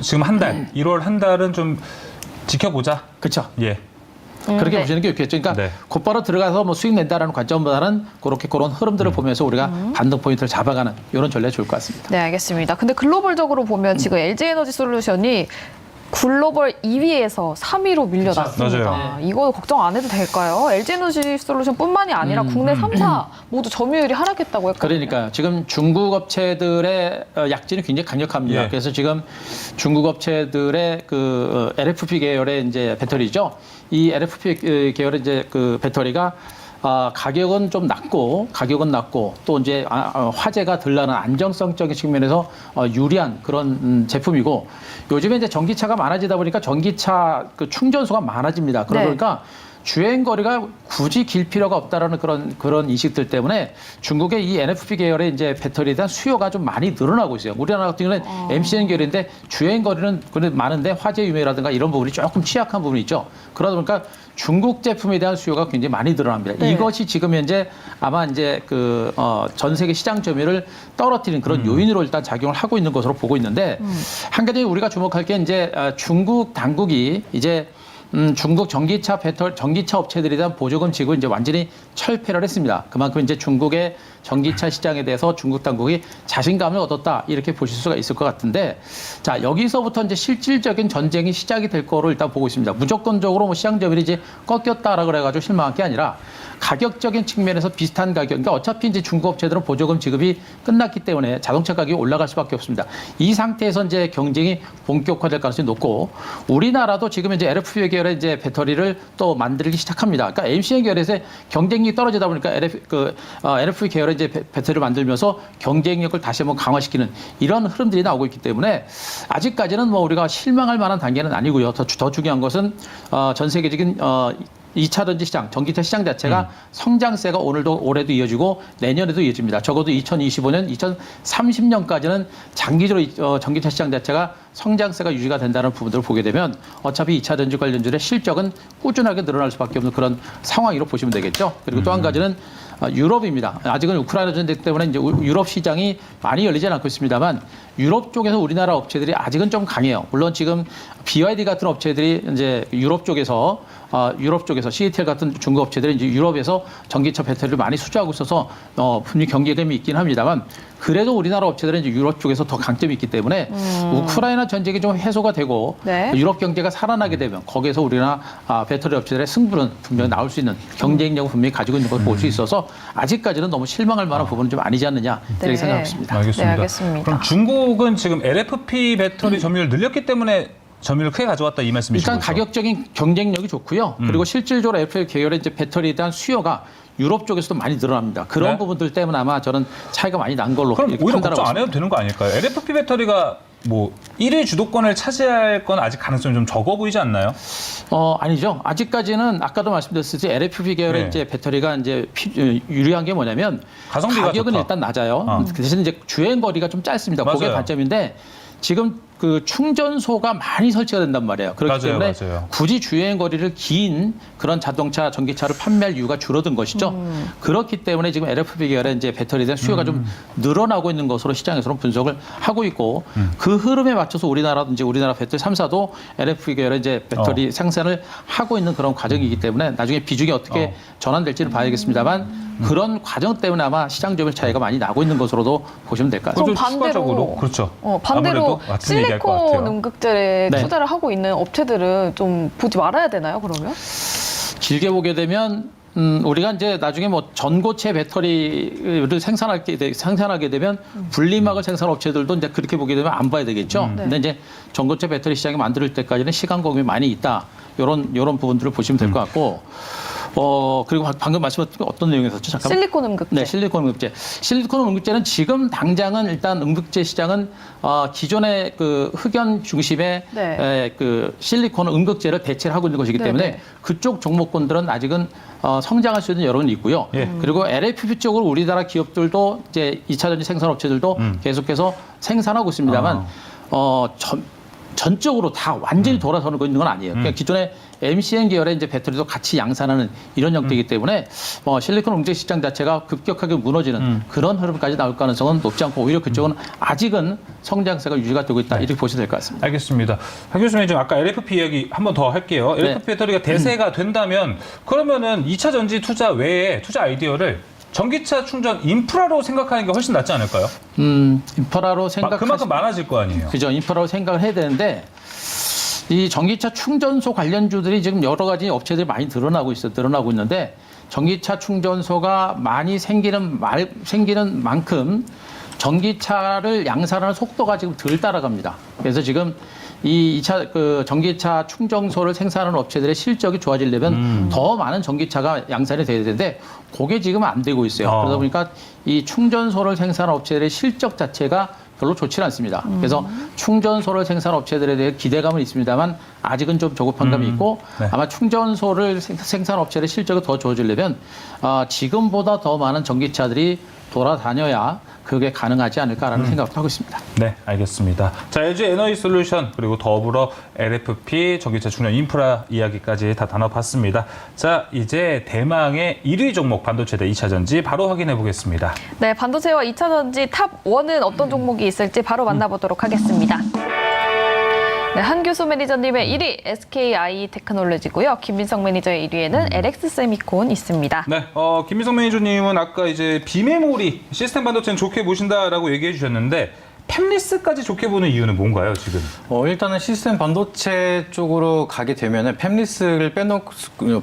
지금 한 달, 1월 한 달은 좀 지켜보자. 그렇죠. 예. 그렇게 네. 보시는 게 좋겠죠. 그러니까 네. 곧바로 들어가서 뭐 수익 낸다라는 관점보다는 그런 흐름들을 보면서 우리가 반등 포인트를 잡아가는 이런 전략이 좋을 것 같습니다. 네, 알겠습니다. 근데 글로벌적으로 보면 지금 LG에너지솔루션이 글로벌 2위에서 3위로 밀려났습니다. 맞아요. 이거 걱정 안 해도 될까요? LG에너지솔루션뿐만이 아니라 국내 3사 모두 점유율이 하락했다고 했거든요. 그러니까 지금 중국 업체들의 약진이 굉장히 강력합니다. 예. 그래서 지금 중국 업체들의 그 LFP 계열의 이제 배터리죠. 이 LFP 계열의 이제 그 배터리가 가격은 낮고 또 이제 화재가 덜 나는 안정성적인 측면에서 유리한 그런 제품이고 요즘에 이제 전기차가 많아지다 보니까 전기차 그 충전소가 많아집니다. 그러다 네. 보니까 주행 거리가 굳이 길 필요가 없다라는 그런 인식들 때문에 중국의 이 NFP 계열의 이제 배터리에 대한 수요가 좀 많이 늘어나고 있어요. 우리나라 같은 경우는 MCN 계열인데 주행 거리는 그래도 많은데 화재 유명이라든가 이런 부분이 조금 취약한 부분이 있죠. 그러다 보니까 중국 제품에 대한 수요가 굉장히 많이 늘어납니다. 네. 이것이 지금 현재 아마 이제 전 세계 시장 점유율을 떨어뜨리는 그런 요인으로 일단 작용을 하고 있는 것으로 보고 있는데 한 가지 우리가 주목할 게 이제 중국 당국이 이제 중국 전기차 업체들에 대한 보조금 지급을 이제 완전히 철폐를 했습니다. 그만큼 이제 중국의 전기차 시장에 대해서 중국 당국이 자신감을 얻었다 이렇게 보실 수가 있을 것 같은데 자 여기서부터 이제 실질적인 전쟁이 시작이 될 거로 일단 보고 있습니다. 무조건적으로 뭐 시장 점유율이 이제 꺾였다라 그래가지고 실망한 게 아니라 가격적인 측면에서 비슷한 가격, 그러니까 어차피 이제 중국 업체들은 보조금 지급이 끝났기 때문에 자동차 가격이 올라갈 수밖에 없습니다. 이 상태에서 이제 경쟁이 본격화될 가능성이 높고 우리나라도 지금 이제 LFP 계열의 이제 배터리를 또 만들기 시작합니다. 그러니까 MCN 계열에서 경쟁력이 떨어지다 보니까 LFP 계열의 이제 배터리를 만들면서 경쟁력을 다시 한번 강화시키는 이런 흐름들이 나오고 있기 때문에 아직까지는 뭐 우리가 실망할 만한 단계는 아니고요. 더 중요한 것은 전 세계적인 2차 전지 시장, 전기차 시장 자체가 성장세가 올해도 이어지고 내년에도 이어집니다. 적어도 2025년, 2030년까지는 장기적으로 전기차 시장 자체가 성장세가 유지가 된다는 부분들을 보게 되면 어차피 2차 전지 관련주의 실적은 꾸준하게 늘어날 수밖에 없는 그런 상황으로 보시면 되겠죠. 그리고 또 한 가지는 유럽입니다. 아직은 우크라이나 전쟁 때문에 이제 유럽 시장이 많이 열리지는 않고 있습니다만 유럽 쪽에서 우리나라 업체들이 아직은 좀 강해요. 물론 지금 BYD 같은 업체들이 이제 유럽 쪽에서 CATL 같은 중국 업체들이 이제 유럽에서 전기차 배터리를 많이 수주하고 있어서 분명히 경쟁감이 있긴 합니다만 그래도 우리나라 업체들은 이제 유럽 쪽에서 더 강점이 있기 때문에 우크라이나 전쟁이 좀 해소가 되고 네. 유럽 경제가 살아나게 되면 거기에서 우리나라 배터리 업체들의 승부는 분명히 나올 수 있는 경쟁력을 분명히 가지고 있는 것을 볼 수 있어서 아직까지는 너무 실망할 만한 부분은 좀 아니지 않느냐 이렇게 네. 생각합니다. 알겠습니다. 네, 알겠습니다. 그럼 중국은 지금 LFP 배터리 점유율 늘렸기 때문에 점유율을 크게 가져왔다 이 말씀이시죠? 일단 가격적인 경쟁력이 좋고요. 그리고 실질적으로 LFP 계열의 이제 배터리에 대한 수요가 유럽 쪽에서도 많이 늘어납니다. 그런 네. 부분들 때문에 아마 저는 차이가 많이 난 걸로 그럼 이렇게 오히려 판단하고 걱정 안 해도 있습니다. 되는 거 아닐까요? LFP 배터리가 뭐 1위 주도권을 차지할 건 아직 가능성이 좀 적어 보이지 않나요? 아니죠. 아직까지는 아까도 말씀드렸듯이 LFP 계열의 네. 이제 배터리가 이제 유리한 게 뭐냐면 가성비가 가격은 좋다. 일단 낮아요. 대신 이제 주행 거리가 좀 짧습니다. 그게 맞아요. 단점인데 지금 그 충전소가 많이 설치가 된단 말이에요. 그렇기 때문에 맞아요. 굳이 주행 거리를 긴 그런 자동차, 전기차를 판매할 이유가 줄어든 것이죠. 그렇기 때문에 지금 LFP 계열의 이제 배터리에 대한 수요가 좀 늘어나고 있는 것으로 시장에서는 분석을 하고 있고 그 흐름에 맞춰서 우리나라 배터리 3사도 LFP 계열의 이제 배터리 생산을 하고 있는 그런 과정이기 때문에 나중에 비중이 어떻게 전환될지는 봐야겠습니다만 그런 과정 때문에 아마 시장 점유율 차이가 많이 나고 있는 것으로도 보시면 될 것 같습니다. 그럼 좀 반대로 추가적으로, 그렇죠. 반대로 아무래도 같은 얘기할 것 실리콘 같아요. 음극재에 네. 투자를 하고 있는 업체들은 좀 보지 말아야 되나요? 그러면? 길게 보게 되면 우리가 이제 나중에 뭐 전고체 배터리를 생산하게 되면 분리막을 생산한 업체들도 이제 그렇게 보게 되면 안 봐야 되겠죠. 근데 이제 전고체 배터리 시장이 만들 때까지는 시간 공급이 많이 있다. 요런 부분들을 보시면 될 것 같고. 그리고 방금 말씀하신 어떤 내용이었죠? 잠깐만. 실리콘 음극재. 네, 실리콘 음극재. 실리콘 음극재는 지금 당장은 일단 음극재 시장은 기존의 그 흑연 중심의 네. 그 실리콘 음극재를 대체를 하고 있는 것이기 네, 때문에 네. 그쪽 종목군들은 아직은 성장할 수 있는 여론이 있고요. 예. 그리고 LFP 쪽으로 우리나라 기업들도 이제 2차 전지 생산 업체들도 계속해서 생산하고 있습니다만 전적으로 다 완전히 돌아서는 거 있는 건 아니에요. 그러니까 기존에 MCN 계열의 이제 배터리도 같이 양산하는 이런 형태이기 때문에 실리콘 용재 시장 자체가 급격하게 무너지는 그런 흐름까지 나올 가능성은 높지 않고 오히려 그쪽은 아직은 성장세가 유지가 되고 있다 이렇게 보시면 될 것 같습니다. 알겠습니다. 박 교수님 지금 아까 LFP 이야기 한 번 더 할게요. LFP 배터리가 대세가 된다면 그러면은 2차 전지 투자 외에 투자 아이디어를 전기차 충전 인프라로 생각하는 게 훨씬 낫지 않을까요? 인프라로 그만큼 많아질 거 아니에요. 그죠. 인프라로 생각을 해야 되는데 이 전기차 충전소 관련주들이 지금 여러 가지 업체들이 많이 드러나고 있는데 전기차 충전소가 많이 생기는 만큼 전기차를 양산하는 속도가 지금 덜 따라갑니다. 그래서 지금 이 2차 전기차 충전소를 생산하는 업체들의 실적이 좋아지려면 더 많은 전기차가 양산이 돼야 되는데 그게 지금 안 되고 있어요. 그러다 보니까 이 충전소를 생산하는 업체들의 실적 자체가 별로 좋지 않습니다. 그래서 충전소를 생산하는 업체들에 대해 기대감은 있습니다만 아직은 좀 조급한 감이 있고 네. 아마 충전소를 생산하는 업체들의 실적이 더 좋아지려면 지금보다 더 많은 전기차들이 돌아다녀야 그게 가능하지 않을까라는 생각을 하고 있습니다. 네, 알겠습니다. 자, LG 에너지 솔루션 그리고 더불어 LFP 전기차 충전 인프라 이야기까지 다 나눠봤습니다. 자, 이제 대망의 1위 종목 반도체대 2차 전지 바로 확인해 보겠습니다. 네, 반도체와 2차 전지 탑 1은 어떤 종목이 있을지 바로 만나보도록 하겠습니다. 네, 한교수 매니저님의 1위 SKI 테크놀로지고요. 김민성 매니저의 1위에는 LX 세미콘 있습니다. 네, 김민성 매니저님은 아까 이제 비메모리 시스템 반도체는 좋게 보신다라고 얘기해 주셨는데 팹리스까지 좋게 보는 이유는 뭔가요, 지금? 일단은 시스템 반도체 쪽으로 가게 되면은 팹리스를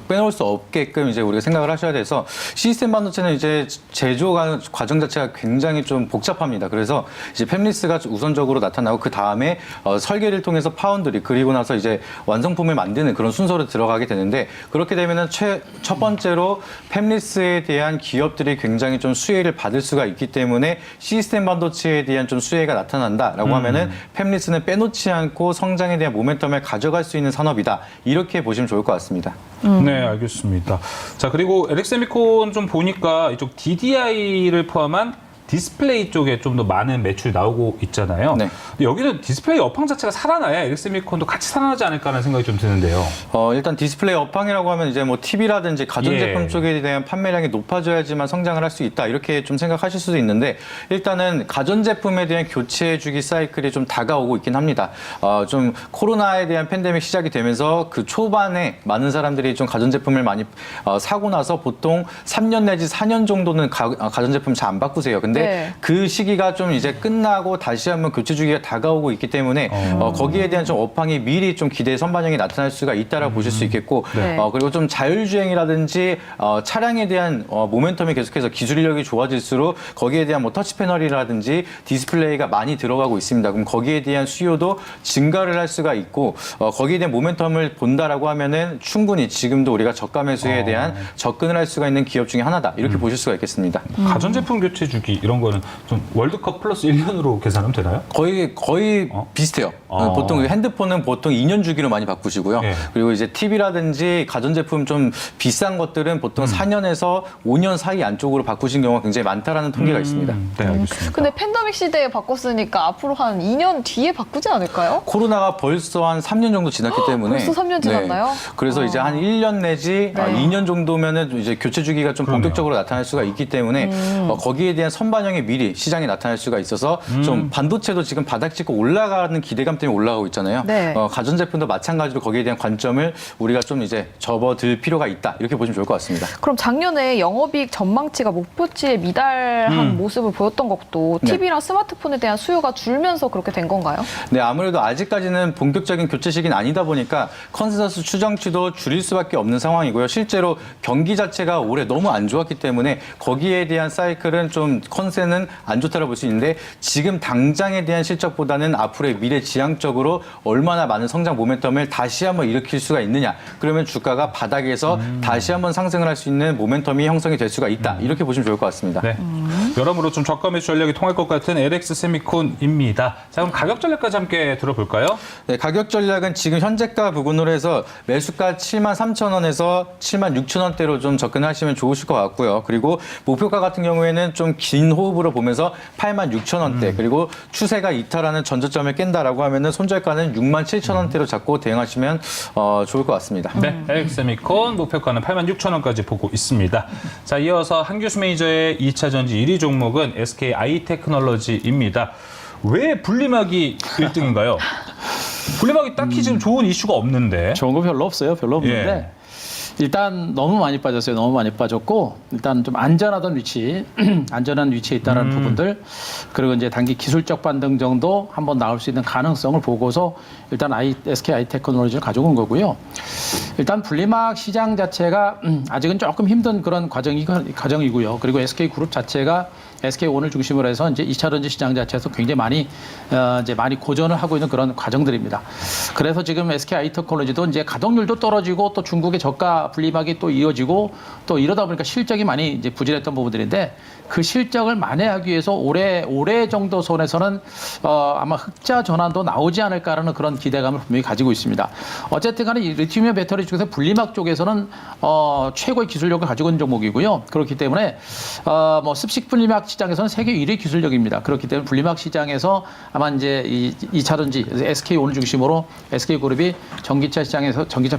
빼놓을 수 없게끔 이제 우리가 생각을 하셔야 돼서 시스템 반도체는 이제 제조 과정 자체가 굉장히 좀 복잡합니다. 그래서 이제 팹리스가 우선적으로 나타나고 그 다음에 설계를 통해서 파운드리 그리고 나서 이제 완성품을 만드는 그런 순서로 들어가게 되는데 그렇게 되면은 첫 번째로 팹리스에 대한 기업들이 굉장히 좀 수혜를 받을 수가 있기 때문에 시스템 반도체에 대한 좀 수혜가 나타난다라고 하면은 팹리스는 빼놓지 않고 성장에 대한 모멘텀을 가져갈 수 있는 산업이다. 이렇게 보시면 좋을 것 같습니다. 네, 알겠습니다. 자, 그리고 LX세미콘 좀 보니까 이쪽 DDI를 포함한 디스플레이 쪽에 좀 더 많은 매출이 나오고 있잖아요. 네. 근데 여기는 디스플레이 업황 자체가 살아나야 LX세미콘도 같이 살아나지 않을까라는 생각이 좀 드는데요. 일단 디스플레이 업황이라고 하면 이제 뭐 TV라든지 가전제품 예. 쪽에 대한 판매량이 높아져야지만 성장을 할 수 있다. 이렇게 좀 생각하실 수도 있는데 일단은 가전제품에 대한 교체 주기 사이클이 좀 다가오고 있긴 합니다. 좀 코로나에 대한 팬데믹 시작이 되면서 그 초반에 많은 사람들이 좀 가전제품을 많이 사고 나서 보통 3년 내지 4년 정도는 가전제품 잘 안 바꾸세요. 근데 네. 그 시기가 좀 이제 끝나고 다시 한번 교체 주기가 다가오고 있기 때문에 거기에 대한 좀 업황이 미리 좀 기대 선반영이 나타날 수가 있다라고 보실 수 있겠고 네. 그리고 좀 자율주행이라든지 차량에 대한 모멘텀이 계속해서 기술력이 좋아질수록 거기에 대한 뭐 터치 패널이라든지 디스플레이가 많이 들어가고 있습니다. 그럼 거기에 대한 수요도 증가를 할 수가 있고 거기에 대한 모멘텀을 본다라고 하면은 충분히 지금도 우리가 저가 매수에 대한 접근을 할 수가 있는 기업 중에 하나다. 이렇게 보실 수가 있겠습니다. 가전제품 교체 주기 이런 거는 좀 월드컵 플러스 1년으로 계산하면 되나요? 거의 비슷해요. 보통 핸드폰은 보통 2년 주기로 많이 바꾸시고요. 예. 그리고 이제 TV라든지 가전제품 좀 비싼 것들은 보통 4년에서 5년 사이 안쪽으로 바꾸신 경우가 굉장히 많다라는 통계가 있습니다. 네, 알겠습니다. 근데 팬데믹 시대에 바꿨으니까 앞으로 한 2년 뒤에 바꾸지 않을까요? 코로나가 벌써 한 3년 정도 지났기 때문에 벌써 3년 지났나요? 그래서 이제 한 1년 내지 2년 정도면은 이제 교체 주기가 좀 그러네요. 본격적으로 나타날 수가 있기 때문에 거기에 대한 선반영이 미리 시장에 나타날 수가 있어서 좀 반도체도 지금 바닥 찍고 올라가는 기대감 때문에 올라가고 있잖아요. 네. 가전제품도 마찬가지로 거기에 대한 관점을 우리가 좀 이제 접어들 필요가 있다. 이렇게 보시면 좋을 것 같습니다. 그럼 작년에 영업이익 전망치가 목표치에 미달한 모습을 보였던 것도 네. TV랑 스마트폰에 대한 수요가 줄면서 그렇게 된 건가요? 네, 아무래도 아직까지는 본격적인 교체 시기는 아니다 보니까 컨센서스 추정치도 줄일 수밖에 없는 상황이고요. 실제로 경기 자체가 올해 너무 안 좋았기 때문에 거기에 대한 사이클은 좀 컨센은 안 좋다고 볼 수 있는데 지금 당장에 대한 실적보다는 앞으로의 미래 지향적으로 얼마나 많은 성장 모멘텀을 다시 한번 일으킬 수가 있느냐. 그러면 주가가 바닥에서 다시 한번 상승을 할 수 있는 모멘텀이 형성이 될 수가 있다. 이렇게 보시면 좋을 것 같습니다. 네. 여러모로 좀 저가 매수 전략이 통할 것 같은 LX 세미콘입니다. 자, 그럼 가격 전략까지 함께 들어볼까요? 네, 가격 전략은 지금 현재가 부근으로 해서 매수가 73,000원에서 76,000원대로 좀 접근하시면 좋으실 것 같고요. 그리고 목표가 같은 경우에는 좀 긴 호흡으로 보면서 86,000원대 그리고 추세가 이탈하는 전저점을 깬다라고 하면은 손절가는 67,000원대로 잡고 대응하시면 좋을 것 같습니다. 네, LX세미콘 목표가는 86,000원까지 보고 있습니다. 자, 이어서 한규수 매니저의 2차 전지 1위 종목은 SK 아이테크놀로지입니다. 왜 분리막이 1등인가요? 분리막이 딱히 지금 좋은 이슈가 없는데. 좋은 거 별로 없어요. 별로 없는데. 예. 일단 너무 많이 빠졌어요. 너무 많이 빠졌고 일단 좀 안전하던 위치, 안전한 위치에 있다는 부분들 그리고 이제 단기 기술적 반등 정도 한번 나올 수 있는 가능성을 보고서 일단 SK 아이테크놀로지를 가져온 거고요. 일단 분리막 시장 자체가 아직은 조금 힘든 그런 과정이고요. 그리고 SK 그룹 자체가 SK온을 중심으로 해서 이제 2차 전지 시장 자체에서 굉장히 많이 고전을 하고 있는 그런 과정들입니다. 그래서 지금 SK 아이테크놀로지도 이제 가동률도 떨어지고 또 중국의 저가 분리막이 또 이어지고 또 이러다 보니까 실적이 많이 이제 부진했던 부분들인데 그 실적을 만회하기 위해서 올해 정도 선에서는 아마 흑자 전환도 나오지 않을까라는 그런 기대감을 분명히 가지고 있습니다. 어쨌든 간에 이 리튬이온 배터리 쪽에서 분리막 쪽에서는 최고의 기술력을 가지고 있는 종목이고요. 그렇기 때문에 뭐 습식 분리막 시장에서는 세계 1위 기술력입니다. 그렇기 때문에 분리막 시장에서 아마 이제 이 2차 전지 SK온을 중심으로 SK그룹이 전기차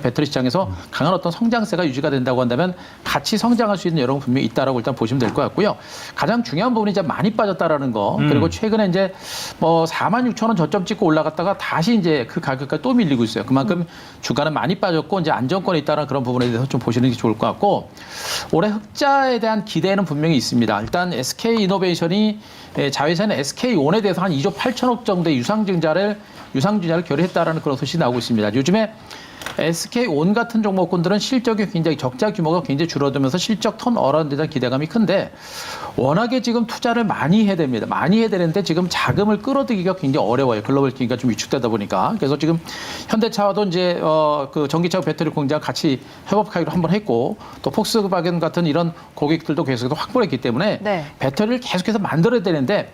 배터리 시장에서 강한 어떤 성장세가 유지가 된다고 한다면 같이 성장할 수 있는 여러분 분명히 있다라고 일단 보시면 될 것 같고요. 가장 중요한 부분이 이제 많이 빠졌다라는 거. 그리고 최근에 이제 뭐 46,000원 저점 찍고 올라갔다가 다시 이제 그 가격까지 또 밀리고 있어요. 그만큼 주가는 많이 빠졌고 이제 안정권에 있다는 그런 부분에 대해서 좀 보시는 게 좋을 것 같고 올해 흑자에 대한 기대는 분명히 있습니다. 일단 SK 이노베이션이 자회사는 SK온에 대해서 한 2조 8천억 정도의 유상증자를 결의했다라는 그런 소식이 나오고 있습니다. 요즘에 SK온 같은 종목군들은 실적이 굉장히 적자 규모가 굉장히 줄어들면서 실적 턴어라운드에 대한 기대감이 큰데 워낙에 지금 투자를 많이 해야 됩니다. 많이 해야 되는데 지금 자금을 끌어들이기가 굉장히 어려워요. 글로벌 경기가 좀 위축되다 보니까. 그래서 지금 현대차와도 이제 그 전기차 배터리 공장 같이 협업하기로 한번 했고 또 폭스바겐 같은 이런 고객들도 계속해서 확보했기 때문에 네. 배터리를 계속해서 만들어야 되는데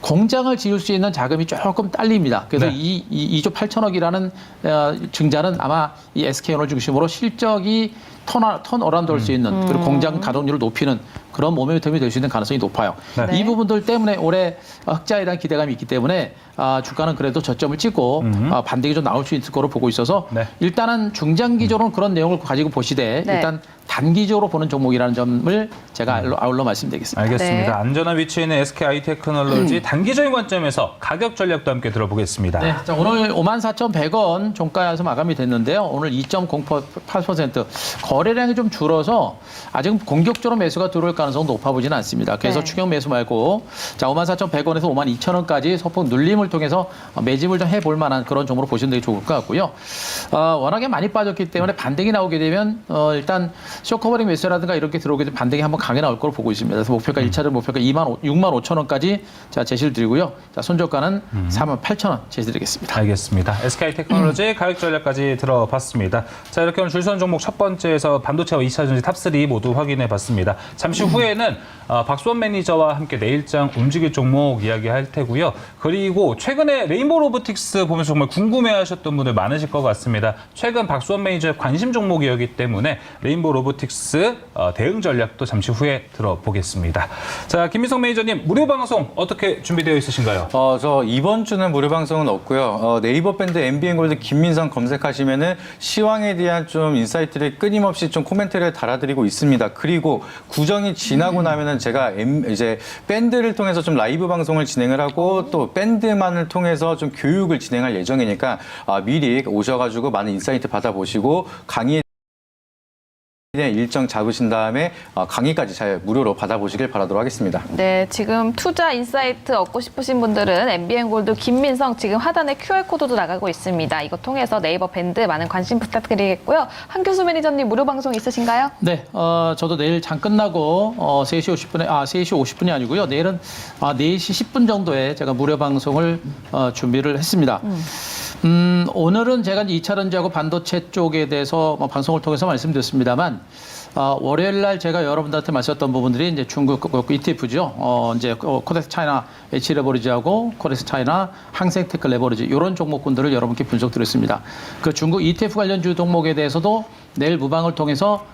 공장을 지을 수 있는 자금이 조금 딸립니다. 그래서 네. 이 2조 8천억이라는 증자는 아마 이 SK온을 중심으로 실적이 턴어라운드 할 수 있는 그리고 공장 가동률을 높이는 그런 모멘텀이 될 수 있는 가능성이 높아요. 네. 이 부분들 때문에 올해 흑자에 대한 기대감이 있기 때문에 주가는 그래도 저점을 찍고 반등이 좀 나올 수 있을 거로 보고 있어서 네. 일단은 중장기적으로는 그런 내용을 가지고 보시되 네. 일단 단기적으로 보는 종목이라는 점을 제가 아울러 말씀드리겠습니다. 알겠습니다. 네. 안전한 위치에 있는 SK 아이테크놀로지 단기적인 관점에서 가격 전략도 함께 들어보겠습니다. 네, 자, 오늘 54,100원 종가에서 마감이 됐는데요. 오늘 2.08% 거래량이 좀 줄어서 아직 공격적으로 매수가 들어올 가능성은 높아 보지는 않습니다. 그래서 네. 추격 매수 말고 자 54,100원에서 52,000원까지 소폭 눌림을 통해서 매집을 좀 해볼 만한 그런 종목으로 보시는 게 좋을 것 같고요. 워낙에 많이 빠졌기 때문에 반등이 나오게 되면 일단 쇼커버링 매수라든가 이렇게 들어오게 되면 반등이 한번 강하게 나올 거로 보고 있습니다. 그래서 목표가 1차적 목표가 65,000원까지 자 제시를 드리고요. 자 손절가는 48,000원 제시드리겠습니다. 알겠습니다. SK테크놀로지 가격 전략까지 들어봤습니다. 자, 이렇게 오늘 줄선 종목 첫 번째에서 반도체와 2차 전지 탑3 모두 확인해 봤습니다. 잠시 후에는 박수원 매니저와 함께 내일장 움직일 종목 이야기할 테고요. 그리고 최근에 레인보우 로보틱스 보면서 정말 궁금해하셨던 분들 많으실 것 같습니다. 최근 박수원 매니저의 관심 종목이었기 때문에 레인보우 로보틱스 대응 전략도 잠시 후에 들어보겠습니다. 자, 김민성 매니저님 무료 방송 어떻게 준비되어 있으신가요? 저 이번 주는 무료 방송은 없고요. 네이버 밴드 MBN골드 김민성 검색하시면은 시황에 대한 좀 인사이트를 끊임없이 좀 코멘트를 달아드리고 있습니다. 그리고 구정이 지나고 나면은 제가 이제 밴드를 통해서 좀 라이브 방송을 진행을 하고 또 밴드만을 통해서 좀 교육을 진행할 예정이니까 미리 오셔가지고 많은 인사이트 받아보시고 강의 일정 잡으신 다음에 강의까지 잘 무료로 받아보시길 바라도록 하겠습니다. 네, 지금 투자 인사이트 얻고 싶으신 분들은 MBN골드 김민성 지금 하단에 QR코드도 나가고 있습니다. 이거 통해서 네이버 밴드 많은 관심 부탁드리겠고요. 한규수 매니저님 무료 방송 있으신가요? 네, 저도 내일 장 끝나고 3시 50분에 3시 50분이 아니고요. 내일은 4시 10분 정도에 제가 무료 방송을 준비를 했습니다. 오늘은 제가 2차 전지하고 반도체 쪽에 대해서 방송을 통해서 말씀드렸습니다만 월요일 날 제가 여러분들한테 말씀드렸던 부분들이 이제 중국 ETF죠. 이제 코덱스 차이나 H 레버리지하고 코덱스 차이나 항생테크 레버리지 이런 종목군들을 여러분께 분석드렸습니다. 그 중국 ETF 관련주 종목에 대해서도 내일 무방을 통해서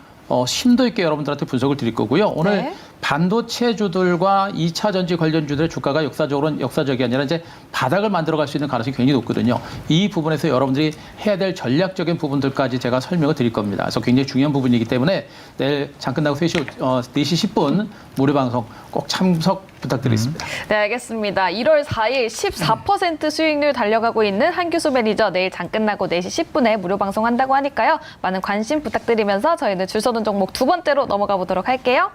심도 있게 여러분들한테 분석을 드릴 거고요. 오늘 네. 반도체주들과 2차 전지 관련주들의 주가가 역사적이 아니라 이제 바닥을 만들어갈 수 있는 가능성이 굉장히 높거든요. 이 부분에서 여러분들이 해야 될 전략적인 부분들까지 제가 설명을 드릴 겁니다. 그래서 굉장히 중요한 부분이기 때문에 내일 장 끝나고 4시 10분 무료 방송 꼭 참석 부탁드리겠습니다. 네, 알겠습니다. 1월 4일 14% 수익률 달려가고 있는 한규수 매니저 내일 장 끝나고 4시 10분에 무료 방송한다고 하니까요. 많은 관심 부탁드리면서 저희는 줄 서는 종목 두 번째로 넘어가 보도록 할게요.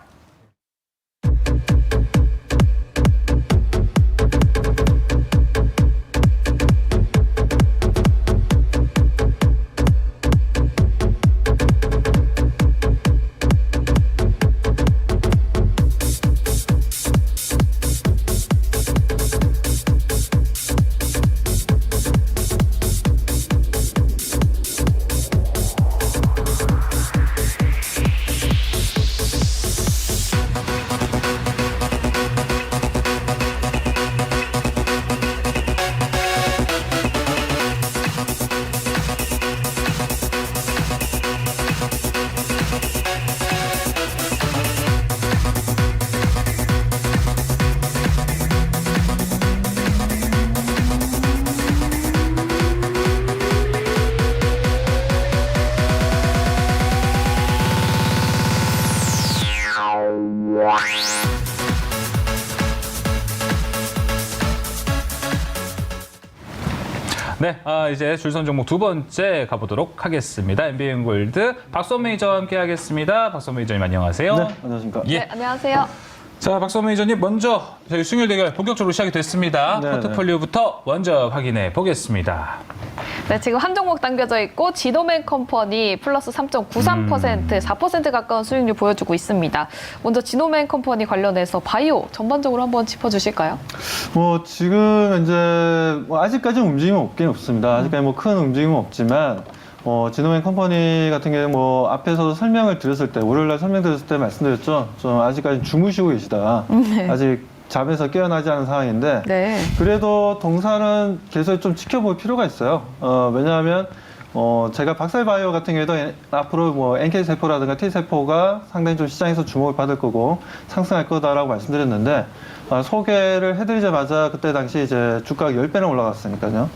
네, 이제 줄선 종목 두 번째 가보도록 하겠습니다. MBN골드 박수원 매니저와 함께 하겠습니다. 박수원 매니저님 안녕하세요. 네, 안녕하십니까. 예. 네, 안녕하세요. 자, 박수원 매니저님 먼저 저희 수익률 대결 본격적으로 시작이 됐습니다. 네, 포트폴리오부터 먼저 확인해 보겠습니다. 네, 지금 한 종목 당겨져 있고 지노맨 컴퍼니 플러스 3.93%, 4% 가까운 수익률 보여주고 있습니다. 먼저 지노맨 컴퍼니 관련해서 바이오 전반적으로 한번 짚어주실까요? 뭐 지금 이제 뭐 아직까지는 움직임은 없긴 없습니다. 아직까지 뭐 큰 움직임은 없지만 지노맨 컴퍼니 같은 경우에 뭐 앞에서도 설명을 드렸을 때 월요일날 설명드렸을 때 말씀드렸죠. 좀 아직까지 주무시고 계시다. 아직 잠에서 깨어나지 않은 상황인데 네. 그래도 동사는 계속 좀 지켜볼 필요가 있어요. 왜냐하면 제가 박살바이오 같은 경우에도 앞으로 뭐 NK세포라든가 T세포가 상당히 좀 시장에서 주목을 받을 거고 상승할 거다라고 말씀드렸는데 소개를 해드리자마자 그때 당시 이제 주가가 10배나 올라갔으니까요.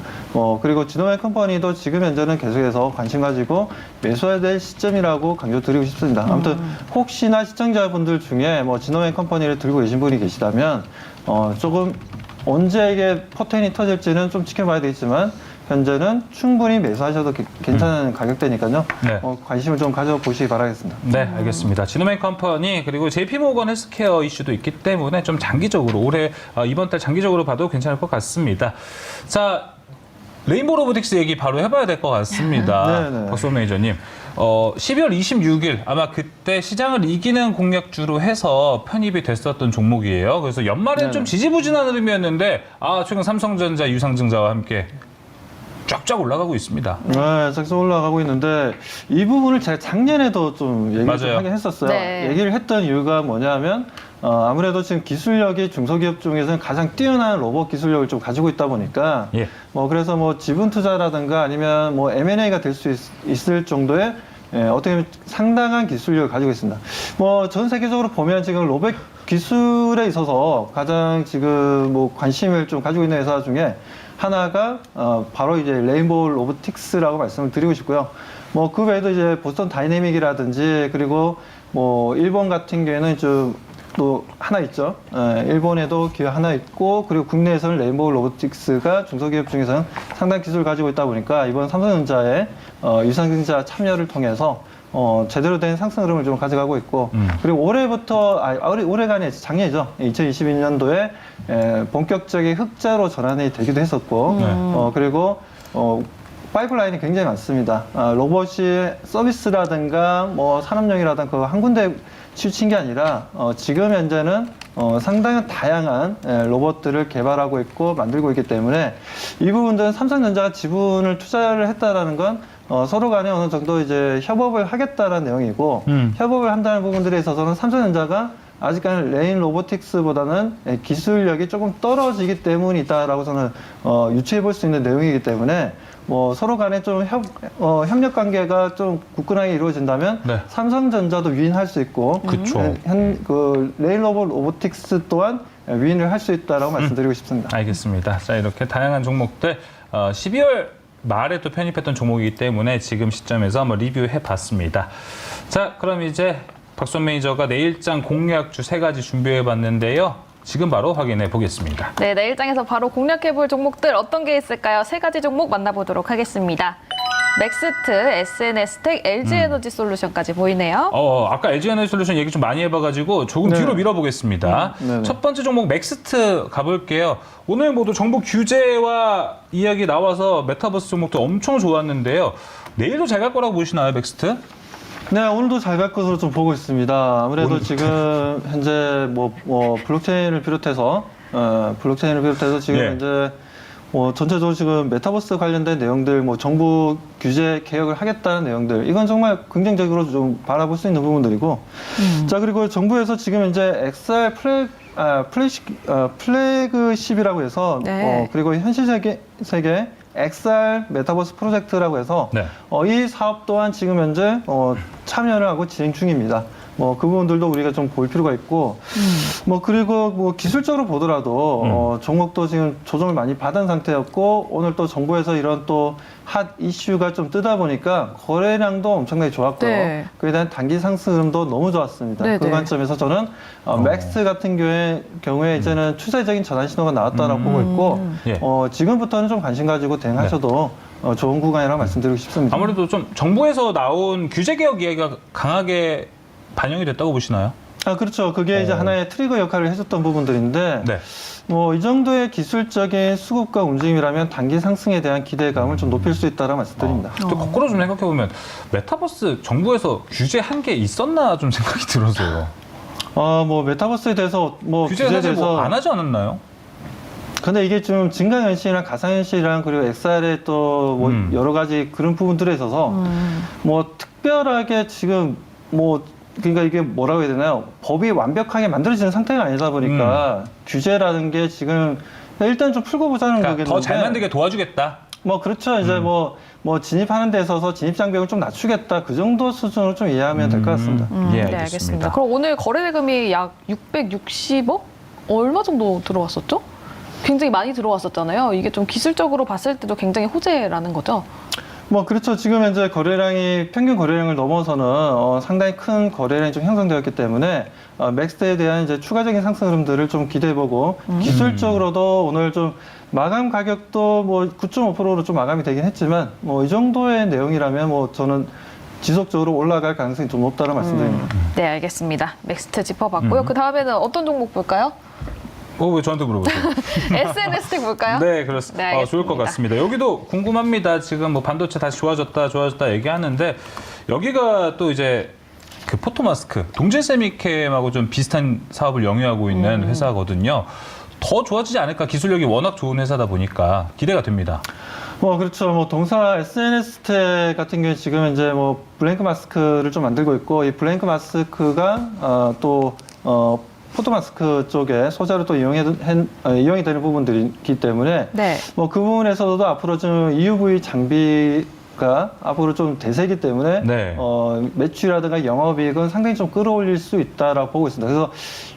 그리고 지노맨 컴퍼니도 지금 현재는 계속해서 관심 가지고 매수해야 될 시점이라고 강조드리고 싶습니다. 아무튼 혹시나 시청자분들 중에 뭐 지노맨 컴퍼니를 들고 계신 분이 계시다면 조금 언제 이게 포텐이 터질지는 좀 지켜봐야 되겠지만 현재는 충분히 매수하셔도 괜찮은 가격대니까요. 네. 관심을 좀 가져보시기 바라겠습니다. 네, 알겠습니다. 지노맨 컴퍼니 그리고 JP모건 헬스케어 이슈도 있기 때문에 좀 장기적으로 올해 이번 달 장기적으로 봐도 괜찮을 것 같습니다. 자, 레인보우 로보틱스 얘기 바로 해봐야 될 것 같습니다. 네네. 박수원 매니저님. 12월 26일 아마 그때 시장을 이기는 공략주로 해서 편입이 됐었던 종목이에요. 그래서 연말에는 좀 지지부진한 흐름이었는데 최근 삼성전자 유상증자와 함께 쫙쫙 올라가고 있습니다. 네, 쫙쫙 올라가고 있는데 이 부분을 제가 작년에도 좀 얘기를 좀 하긴 했었어요. 네. 얘기를 했던 이유가 뭐냐면 아무래도 지금 기술력이 중소기업 중에서는 가장 뛰어난 로봇 기술력을 좀 가지고 있다 보니까 예. 그래서 뭐 지분 투자라든가 아니면 뭐 M&A가 될 수 있을 정도의 어떻게 보면 상당한 기술력을 가지고 있습니다. 뭐 전 세계적으로 보면 지금 로봇 기술에 있어서 가장 지금 뭐 관심을 좀 가지고 있는 회사 중에 하나가 바로 이제 레인보우 로보틱스라고 말씀을 드리고 싶고요. 뭐 그 외에도 이제 보스턴 다이내믹이라든지 그리고 뭐 일본 같은 경우에는 좀 또 하나 있죠. 일본에도 기업 하나 있고 그리고 국내에서는 레인보우 로보틱스가 중소기업 중에서는 상당히 기술을 가지고 있다 보니까 이번 삼성전자의 유상증자 참여를 통해서 제대로 된 상승 흐름을 좀 가져가고 있고 그리고 올해부터 올해가 아니라 작년이죠. 2021년도에 본격적인 흑자로 전환이 되기도 했었고 그리고 파이프라인이 굉장히 많습니다. 로봇이 서비스라든가 뭐 산업용이라든가 그거 한 군데 치우친 게 아니라 지금 현재는 상당히 다양한 로봇들을 개발하고 있고 만들고 있기 때문에 이 부분들은 삼성전자가 지분을 투자를 했다라는 건 서로 간에 어느 정도 이제 협업을 하겠다라는 내용이고 협업을 한다는 부분들에 있어서는 삼성전자가 아직까지 레인 로보틱스보다는 기술력이 조금 떨어지기 때문이다라고 저는 유추해 볼 수 있는 내용이기 때문에 뭐 서로 간에 좀 협력 관계가 좀 굳건하게 이루어진다면 네. 삼성전자도 위인할 수 있고 그쵸. 레일러버 로보틱스 또한 위인을 할 수 있다라고 말씀드리고 싶습니다. 알겠습니다. 자, 이렇게 다양한 종목들 12월 말에 또 편입했던 종목이기 때문에 지금 시점에서 한번 리뷰해 봤습니다. 자, 그럼 이제 박수원 매니저가 내일장 공략주 3가지 준비해 봤는데요. 지금 바로 확인해 보겠습니다. 네, 내일장에서 바로 공략해볼 종목들 어떤 게 있을까요? 3가지 종목 만나보도록 하겠습니다. 맥스트, SNS텍, LG에너지 솔루션까지 보이네요. 아까 LG에너지솔루션 얘기 좀 많이 해봐가지고 조금 네. 뒤로 밀어보겠습니다. 네네. 첫 번째 종목 맥스트 가볼게요. 오늘 모두 정부 규제와 이야기 나와서 메타버스 종목도 엄청 좋았는데요. 내일도 잘 갈 거라고 보시나요, 맥스트? 네, 오늘도 잘 갈 것으로 좀 보고 있습니다. 아무래도 지금 현재 블록체인을 비롯해서 지금 예. 이제 전체적으로 지금 메타버스 관련된 내용들, 정부 규제 개혁을 하겠다는 내용들, 이건 정말 긍정적으로 좀 바라볼 수 있는 부분들이고, 자, 그리고 정부에서 지금 이제 XR 플래그십이라고 해서, 네. 그리고 현실 세계 XR 메타버스 프로젝트라고 해서, 네. 이 사업 또한 지금 현재 참여를 하고 진행 중입니다. 그 부분들도 우리가 좀 볼 필요가 있고, 그리고 기술적으로 보더라도, 종목도 지금 조정을 많이 받은 상태였고, 오늘 또 정부에서 이런 또 핫 이슈가 좀 뜨다 보니까 거래량도 엄청나게 좋았고요. 네. 그에 대한 단기 상승 흐름도 너무 좋았습니다. 네, 그 네. 관점에서 저는 맥스 같은 경우에 이제는 추세적인 전환 신호가 나왔다라고 보고 있고, 예. 지금부터는 좀 관심 가지고 대응하셔도 좋은 구간이라고 말씀드리고 싶습니다. 아무래도 좀 정부에서 나온 규제 개혁 이야기가 강하게 반영이 됐다고 보시나요? 그렇죠. 그게 이제 하나의 트리거 역할을 해줬던 부분들인데, 네. 이 정도의 기술적인 수급과 움직임이라면 단기 상승에 대한 기대감을 좀 높일 수 있다고 말씀드립니다. 또 거꾸로 좀 생각해보면 메타버스 정부에서 규제한 게 있었나 좀 생각이 들어서요. 메타버스에 대해서 규제에 규제에 사실 대해서 안 하지 않았나요? 근데 이게 좀 증강현실이랑 가상현실이랑 그리고 XR의 또 여러 가지 그런 부분들에 있어서 특별하게 지금 그러니까 이게 뭐라고 해야 되나요? 법이 완벽하게 만들어지는 상태가 아니다 보니까 규제라는 게 지금 일단 좀 풀고 보자는 그러니까 거겠는데 더 잘 만들게 도와주겠다. 그렇죠. 이제 진입하는 데 있어서 진입 장벽을 좀 낮추겠다. 그 정도 수준으로 좀 이해하면 될 것 같습니다. 예, 네, 알겠습니다. 그럼 오늘 거래 대금이 약 660억? 얼마 정도 들어왔었죠? 굉장히 많이 들어왔었잖아요. 이게 좀 기술적으로 봤을 때도 굉장히 호재라는 거죠? 그렇죠. 지금 현재 거래량이 평균 거래량을 넘어서는 상당히 큰 거래량이 좀 형성되었기 때문에 맥스에 대한 이제 추가적인 상승 흐름들을 좀 기대해보고 기술적으로도 오늘 좀 마감 가격도 9.5%로 좀 마감이 되긴 했지만 이 정도의 내용이라면 저는 지속적으로 올라갈 가능성이 좀 높다는 말씀드립니다. 네, 알겠습니다. 맥스트 짚어봤고요. 그 다음에는 어떤 종목 볼까요? 왜 저한테 물어보세요? SNS텍 볼까요? 네, 그렇습니다. 네, 좋을 것 같습니다. 여기도 궁금합니다. 지금 반도체 다시 좋아졌다 얘기하는데 여기가 또 이제 그 포토마스크, 동질세미캠하고 좀 비슷한 사업을 영위하고 있는 회사거든요. 더 좋아지지 않을까? 기술력이 워낙 좋은 회사다 보니까 기대가 됩니다. 그렇죠. 동사 SNS텍 같은 경우에 지금 이제 블랭크 마스크를 좀 만들고 있고 이 블랭크 마스크가 포토마스크 쪽에 소재로 또 이용이 되는 부분들이기 때문에 네. 그 부분에서도 앞으로 좀 EUV 장비가 앞으로 좀 대세이기 때문에 네. 매출이라든가 영업이익은 상당히 좀 끌어올릴 수 있다라고 보고 있습니다. 그래서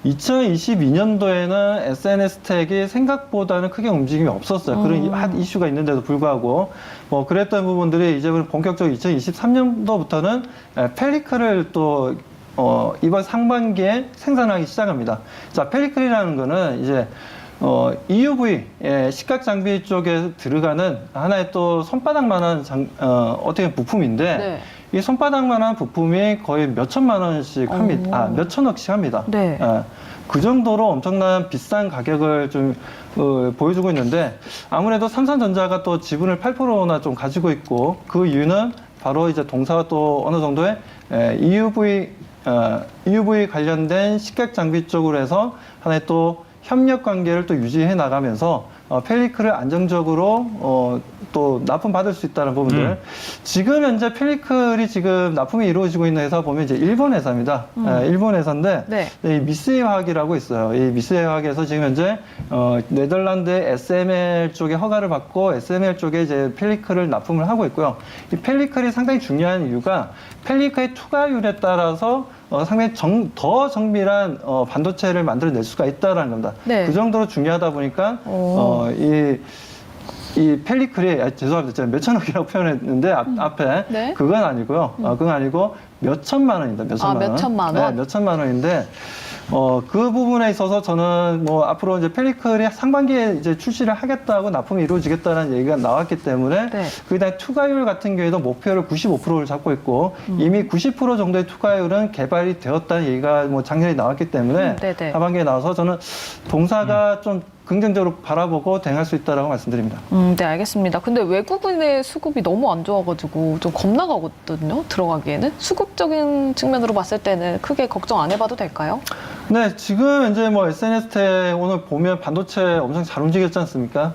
2022년도에는 SNS텍이 생각보다는 크게 움직임이 없었어요. 그런 핫 이슈가 있는데도 불구하고 그랬던 부분들이 이제 본격적으로 2023년도부터는 펠리클을 또 이번 상반기에 생산하기 시작합니다. 자, 펠리클이라는 거는 이제 EUV 시각 장비 쪽에 들어가는 하나의 또 손바닥만한 어떻게 보면 부품인데 네. 이 손바닥만한 부품이 거의 몇 천만 원씩 합니다. 몇 천억씩 합니다. 네. 그 정도로 엄청난 비싼 가격을 좀 보여주고 있는데 아무래도 삼성전자가 또 지분을 8%나 좀 가지고 있고 그 이유는 바로 이제 동사가 또 어느 정도의 EUV 관련된 식각 장비 쪽으로 해서 하나의 또 협력 관계를 또 유지해 나가면서 펠리클을 안정적으로 또 납품받을 수 있다는 부분들. 지금 현재 펠리클이 지금 납품이 이루어지고 있는 회사 보면 이제 일본 회사입니다. 일본 회사인데 네. 이 미쓰이 화학이라고 있어요. 이 미쓰이 화학에서 지금 현재 네덜란드의 SML 쪽에 허가를 받고 SML 쪽에 이제 펠리클을 납품을 하고 있고요. 이 펠리클이 상당히 중요한 이유가 펠리클의 투과율에 따라서 상당히 더 정밀한 반도체를 만들어낼 수가 있다는 겁니다. 네. 그 정도로 중요하다 보니까 이 펠리클이 죄송합니다. 제가 몇천억이라고 표현했는데 앞에 네. 그건 아니고요. 그건 아니고 몇천만 원입니다. 몇천만 원. 몇천만 원? 네, 몇천만 원인데 그 부분에 있어서 저는 뭐 앞으로 이제 펠리클이 상반기에 이제 출시를 하겠다고 납품이 이루어지겠다는 얘기가 나왔기 때문에 네. 그다음 투과율 같은 경우에도 목표를 95%를 잡고 있고 이미 90% 정도의 투과율은 개발이 되었다는 얘기가 뭐 작년에 나왔기 때문에 네네. 하반기에 나와서 저는 동사가 좀 긍정적으로 바라보고 대응할 수 있다라고 말씀드립니다. 네, 알겠습니다. 근데 외국인의 수급이 너무 안 좋아가지고 좀 겁나가거든요, 들어가기에는. 수급적인 측면으로 봤을 때는 크게 걱정 안 해봐도 될까요? 네, 지금 이제 뭐 SNS텍 오늘 보면 반도체 엄청 잘 움직였지 않습니까?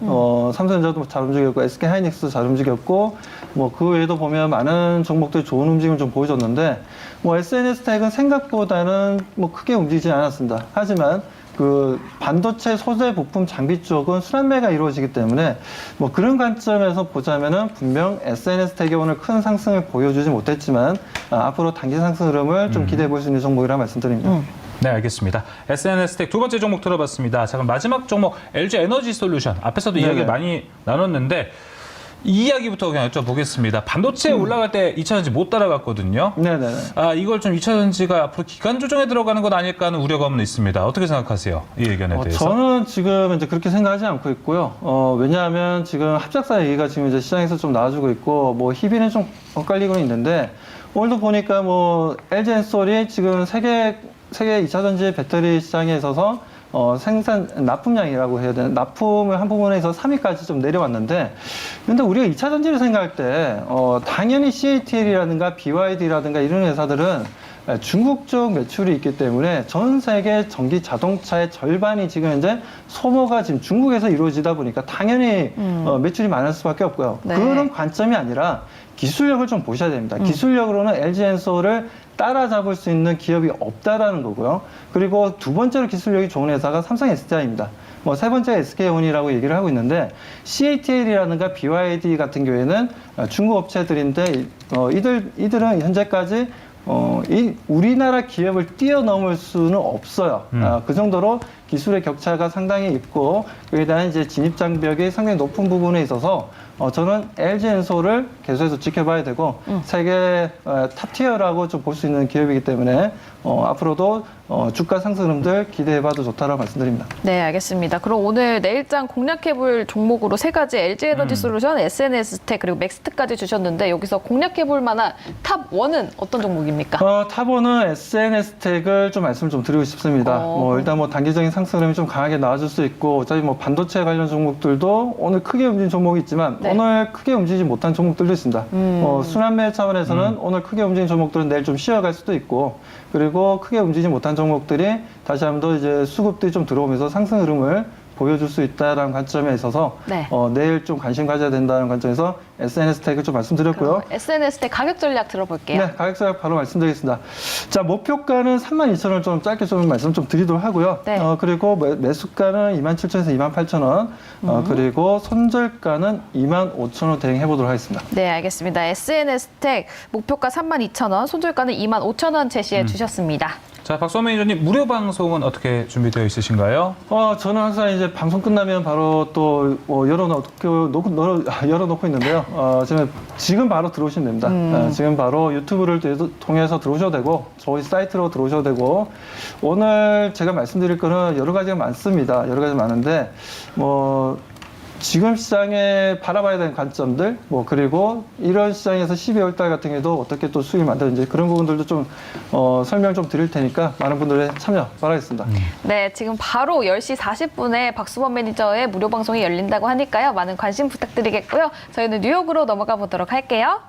삼성전자도 잘 움직였고, SK 하이닉스도 잘 움직였고, 뭐 그 외에도 보면 많은 종목들이 좋은 움직임을 좀 보여줬는데, 뭐 SNS텍은 생각보다는 뭐 크게 움직이지 않았습니다. 하지만 그 반도체 소재 부품 장비 쪽은 순환매가 이루어지기 때문에 뭐 그런 관점에서 보자면은 분명 SNS텍이 오늘 큰 상승을 보여주지 못했지만 앞으로 단기 상승 흐름을 좀 기대해 볼 수 있는 종목이라 말씀드립니다. 네, 알겠습니다. SNS텍 두 번째 종목 들어봤습니다. 자, 그럼 마지막 종목 LG 에너지 솔루션. 앞에서도 네네. 이야기 많이 나눴는데 이 이야기부터 그냥 여쭤보겠습니다. 반도체 올라갈 때 2차전지 못 따라갔거든요. 네네. 이걸 좀 2차전지가 앞으로 기간 조정에 들어가는 건 아닐까 하는 우려가 있습니다. 어떻게 생각하세요? 이 의견에 대해서. 저는 지금 이제 그렇게 생각하지 않고 있고요. 왜냐하면 지금 합작사 얘기가 지금 이제 시장에서 좀 나와주고 있고, 뭐 희비는 좀 엇갈리고는 있는데, 오늘도 보니까 뭐 LG 엔솔이 지금 세계 2차전지 배터리 시장에 있어서 생산 납품량이라고 해야 되나 납품을 한 부분에서 3위까지 좀 내려왔는데 근데 우리가 2차 전지를 생각할 때 당연히 CATL이라든가 BYD라든가 이런 회사들은 중국 쪽 매출이 있기 때문에 전 세계 전기 자동차의 절반이 지금 현재 소모가 지금 중국에서 이루어지다 보니까 당연히 매출이 많을 수밖에 없고요. 네. 그런 관점이 아니라 기술력을 좀 보셔야 됩니다. 기술력으로는 LG 엔솔을 따라잡을 수 있는 기업이 없다라는 거고요. 그리고 두 번째로 기술력이 좋은 회사가 삼성 SDI입니다. 뭐 세 번째 SK온이라고 얘기를 하고 있는데 CATL이라든가 BYD 같은 경우에는 중국 업체들인데 이들은 현재까지 우리나라 기업을 뛰어넘을 수는 없어요. 그 정도로 기술의 격차가 상당히 있고 그에 대한 이제 진입 장벽이 상당히 높은 부분에 있어서 저는 LG 엔솔을 계속해서 지켜봐야 되고 세계 탑티어라고 좀 볼 수 있는 기업이기 때문에 앞으로도 주가 상승 흐름들 기대해봐도 좋다라고 말씀드립니다. 네, 알겠습니다. 그럼 오늘 내일장 공략해볼 종목으로 세 가지 LG 에너지 솔루션, SNS텍 그리고 맥스트까지 주셨는데 여기서 공략해볼 만한 탑 1은 어떤 종목입니까? 탑1은 SNS텍을 좀 말씀을 좀 드리고 싶습니다. 뭐 일단 뭐 단기적인 상승 흐름이 좀 강하게 나와줄 수 있고 어차피 뭐 반도체 관련 종목들도 오늘 크게 움직인 종목이 있지만 네. 오늘 크게 움직이지 못한 종목들도 있습니다. 순환매 차원에서는 오늘 크게 움직인 종목들은 내일 좀 쉬어갈 수도 있고 그리고 크게 움직이지 못한 종목들이 다시 한번 더 이제 수급들이 좀 들어오면서 상승 흐름을 보여줄 수 있다는 관점에 있어서 네. 내일 좀 관심 가져야 된다는 관점에서 SNS텍을 좀 말씀드렸고요. SNS텍 가격 전략 들어볼게요. 네, 가격 전략 바로 말씀드리겠습니다. 자, 목표가는 32,000원을 좀 짧게 좀 말씀 좀 드리도록 하고요. 네. 그리고 매수가는 27,000원에서 28,000원, 그리고 손절가는 25,000원 대행해 보도록 하겠습니다. 네, 알겠습니다. SNS텍 목표가 32,000원, 손절가는 25,000원 제시해 주셨습니다. 자, 박수원 매니저님, 무료 방송은 어떻게 준비되어 있으신가요? 저는 항상 이제 방송 끝나면 바로 또 열어놓고 있는데요. 지금 바로 들어오시면 됩니다. 지금 바로 유튜브를 통해서 들어오셔도 되고, 저희 사이트로 들어오셔도 되고, 오늘 제가 말씀드릴 거는 여러 가지가 많습니다. 여러 가지 많은데, 지금 시장에 바라봐야 되는 관점들, 그리고 이런 시장에서 12월 달 같은 경우도 어떻게 또 수익을 만드는지 그런 부분들도 좀 설명 좀 드릴 테니까 많은 분들의 참여 바라겠습니다. 네, 지금 바로 10시 40분에 박수범 매니저의 무료 방송이 열린다고 하니까요. 많은 관심 부탁드리겠고요. 저희는 뉴욕으로 넘어가 보도록 할게요.